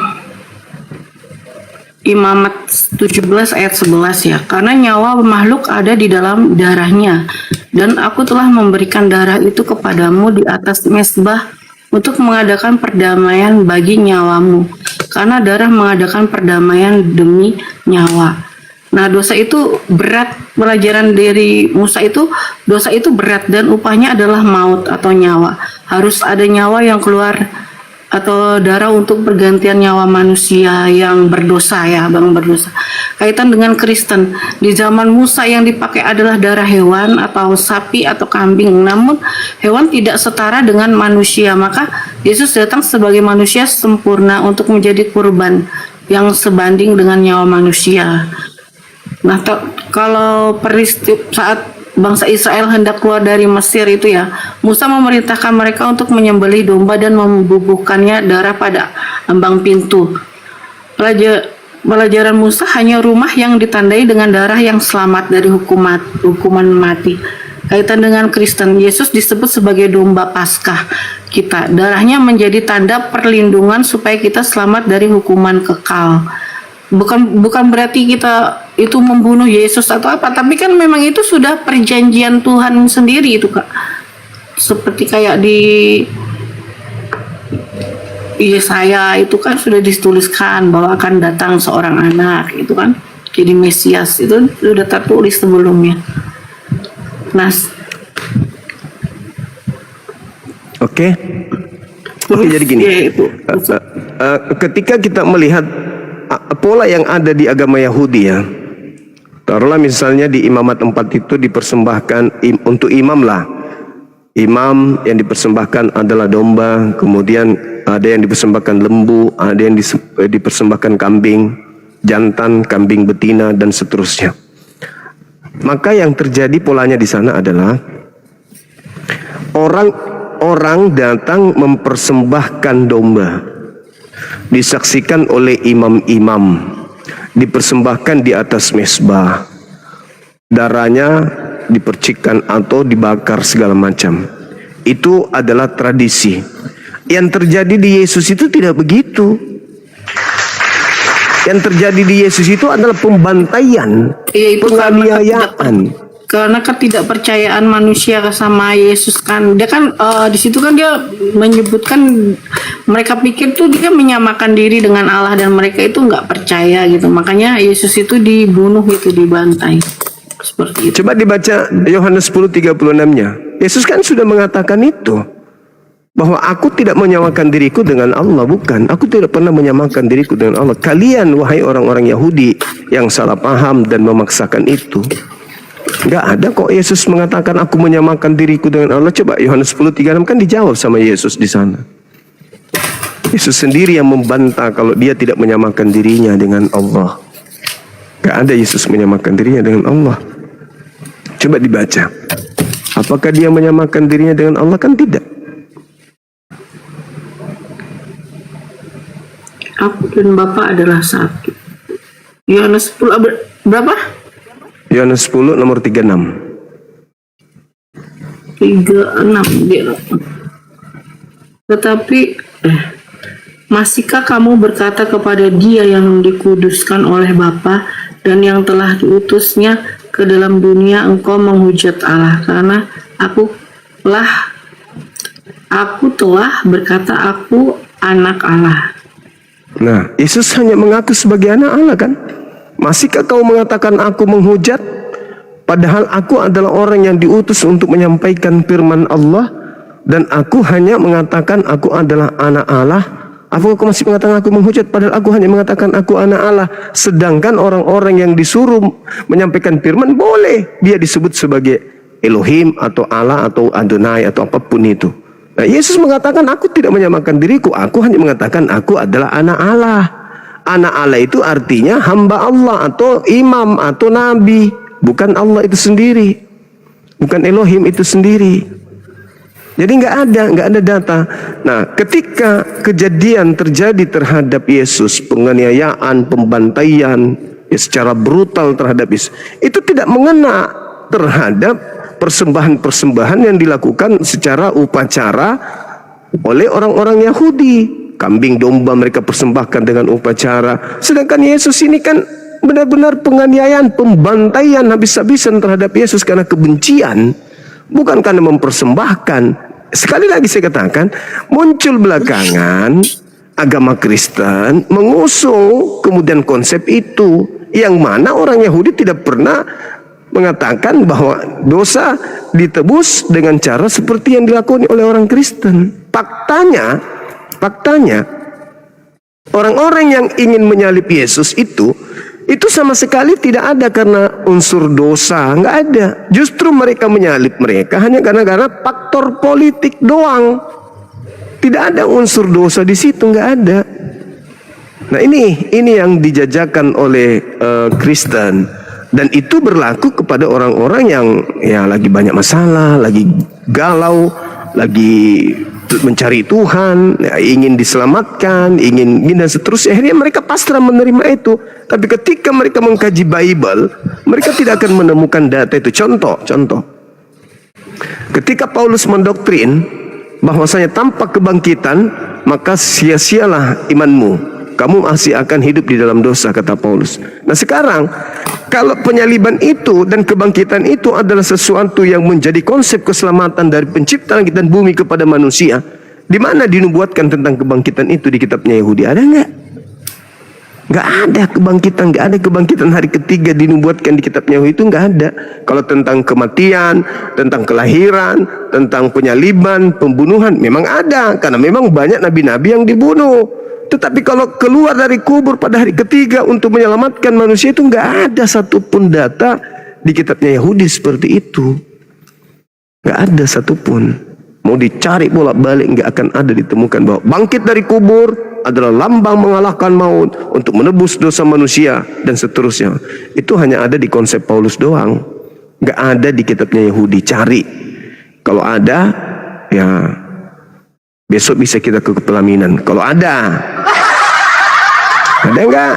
Speaker 1: Imamat 17 ayat 11 ya. Karena nyawa makhluk ada di dalam darahnya, dan aku telah memberikan darah itu kepadamu di atas mezbah untuk mengadakan perdamaian bagi nyawamu, karena darah mengadakan perdamaian demi nyawa. Nah, dosa itu berat. Pelajaran dari Musa itu, dosa itu berat dan upahnya adalah maut atau nyawa. Harus ada nyawa yang keluar atau darah untuk pergantian nyawa manusia yang berdosa ya, bang, berdosa. Kaitan dengan Kristen, di zaman Musa yang dipakai adalah darah hewan atau sapi atau kambing. Namun hewan tidak setara dengan manusia, maka Yesus datang sebagai manusia sempurna untuk menjadi kurban yang sebanding dengan nyawa manusia. Nah, kalau peristiwa saat bangsa Israel hendak keluar dari Mesir itu ya, Musa memerintahkan mereka untuk menyembelih domba dan membubuhkannya darah pada ambang pintu. Pelajaran Musa hanya rumah yang ditandai dengan darah yang selamat dari hukuman mati. Kaitan dengan Kristen, Yesus disebut sebagai domba Paskah kita. Darahnya menjadi tanda perlindungan supaya kita selamat dari hukuman kekal. Bukan berarti kita itu membunuh Yesus atau apa, tapi kan memang itu sudah perjanjian Tuhan sendiri itu, Kak. Seperti kayak di Yesaya itu kan sudah dituliskan bahwa akan datang seorang anak itu kan, jadi Mesias, itu sudah tertulis sebelumnya. Nah,
Speaker 2: Oke, jadi gini.
Speaker 1: Ya, itu.
Speaker 2: Ketika kita melihat pola yang ada di agama Yahudi ya, taruhlah misalnya di Imamat 4 itu dipersembahkan untuk imam lah. Imam yang dipersembahkan adalah domba, kemudian ada yang dipersembahkan lembu, ada yang dipersembahkan kambing jantan, kambing betina, dan seterusnya. Maka yang terjadi polanya di sana adalah orang datang mempersembahkan domba, disaksikan oleh imam-imam, dipersembahkan di atas mezbah, darahnya dipercikkan atau dibakar segala macam. Itu adalah tradisi. Yang terjadi di Yesus itu tidak begitu. Yang terjadi di Yesus itu adalah pembantaian, penganiayaan.
Speaker 1: Karena ketidakpercayaan manusia sama Yesus kan, dia kan di situ kan dia menyebutkan mereka pikir tuh dia menyamakan diri dengan Allah dan mereka itu nggak percaya gitu, makanya Yesus itu dibunuh gitu, dibantai seperti itu.
Speaker 2: Coba dibaca Yohanes 10:36-nya. Yesus kan sudah mengatakan itu, bahwa aku tidak menyamakan diriku dengan Allah. Bukan, aku tidak pernah menyamakan diriku dengan Allah. Kalian wahai orang-orang Yahudi yang salah paham dan memaksakan itu. Enggak ada kok Yesus mengatakan aku menyamakan diriku dengan Allah. Coba Yohanes 10:36 kan dijawab sama Yesus di sana. Yesus sendiri yang membantah kalau dia tidak menyamakan dirinya dengan Allah. Enggak ada Yesus menyamakan dirinya dengan Allah. Coba dibaca. Apakah dia menyamakan dirinya dengan Allah? Kan tidak.
Speaker 1: Aku dan Bapa adalah satu. Yohanes 10 berapa?
Speaker 2: Yohanes 10 nomor 36.
Speaker 1: 36 dia. Tetapi masihkah kamu berkata kepada Dia yang dikuduskan oleh Bapa dan yang telah diutusnya ke dalam dunia, engkau menghujat Allah, karena aku telah berkata aku anak Allah.
Speaker 2: Nah, Yesus hanya mengaku sebagai anak Allah kan? Masihkah kau mengatakan aku menghujat? Padahal aku adalah orang yang diutus untuk menyampaikan firman Allah, dan aku hanya mengatakan aku adalah anak Allah. Apakah kau masih mengatakan aku menghujat? Padahal aku hanya mengatakan aku anak Allah. Sedangkan orang-orang yang disuruh menyampaikan firman, boleh dia disebut sebagai Elohim atau Allah atau Adonai atau apapun itu. Nah, Yesus mengatakan aku tidak menyamakan diriku, aku hanya mengatakan aku adalah anak Allah. Anak Allah itu artinya hamba Allah atau imam atau nabi, bukan Allah itu sendiri, bukan Elohim itu sendiri. Jadi nggak ada data. Nah, ketika kejadian terjadi terhadap Yesus, penganiayaan, pembantaian secara brutal terhadap Yesus, itu tidak mengena terhadap persembahan-persembahan yang dilakukan secara upacara oleh orang-orang Yahudi. Kambing domba mereka persembahkan dengan upacara. Sedangkan Yesus ini kan benar-benar penganiayaan, pembantaian habis-habisan terhadap Yesus karena kebencian, bukan karena mempersembahkan. Sekali lagi saya katakan, muncul belakangan agama Kristen mengusung kemudian konsep itu, yang mana orang Yahudi tidak pernah mengatakan bahwa dosa ditebus dengan cara seperti yang dilakukan oleh orang Kristen. Faktanya orang-orang yang ingin menyalib Yesus itu sama sekali tidak ada karena unsur dosa, nggak ada. Justru mereka menyalib mereka hanya karena faktor politik doang. Tidak ada unsur dosa di situ, nggak ada. Nah ini yang dijajakan oleh Kristen, dan itu berlaku kepada orang-orang yang ya lagi banyak masalah, lagi galau, lagi mencari Tuhan, ya, ingin diselamatkan, ingin dan seterusnya. Akhirnya mereka pasrah menerima itu. Tapi ketika mereka mengkaji Bible, mereka tidak akan menemukan data itu. Contoh. Ketika Paulus mendoktrin bahwasanya tanpa kebangkitan maka sia-sialah imanmu. Kamu masih akan hidup di dalam dosa, kata Paulus. Nah sekarang, kalau penyaliban itu dan kebangkitan itu adalah sesuatu yang menjadi konsep keselamatan dari pencipta langit dan bumi kepada manusia, di mana dinubuatkan tentang kebangkitan itu di kitabnya Yahudi? Ada nggak? Nggak ada kebangkitan, nggak ada kebangkitan hari ketiga dinubuatkan di kitabnya Yahudi, itu nggak ada. Kalau tentang kematian, tentang kelahiran, tentang penyaliban, pembunuhan, memang ada, karena memang banyak nabi-nabi yang dibunuh. Tetapi kalau keluar dari kubur pada hari ketiga untuk menyelamatkan manusia, itu nggak ada satupun data di kitabnya Yahudi seperti itu. Nggak ada satupun. Mau dicari bolak-balik nggak akan ada ditemukan bahwa bangkit dari kubur adalah lambang mengalahkan maut untuk menebus dosa manusia dan seterusnya. Itu hanya ada di konsep Paulus doang. Nggak ada di kitabnya Yahudi. Cari. Kalau ada, ya besok bisa kita ke pelaminan. Kalau ada nggak?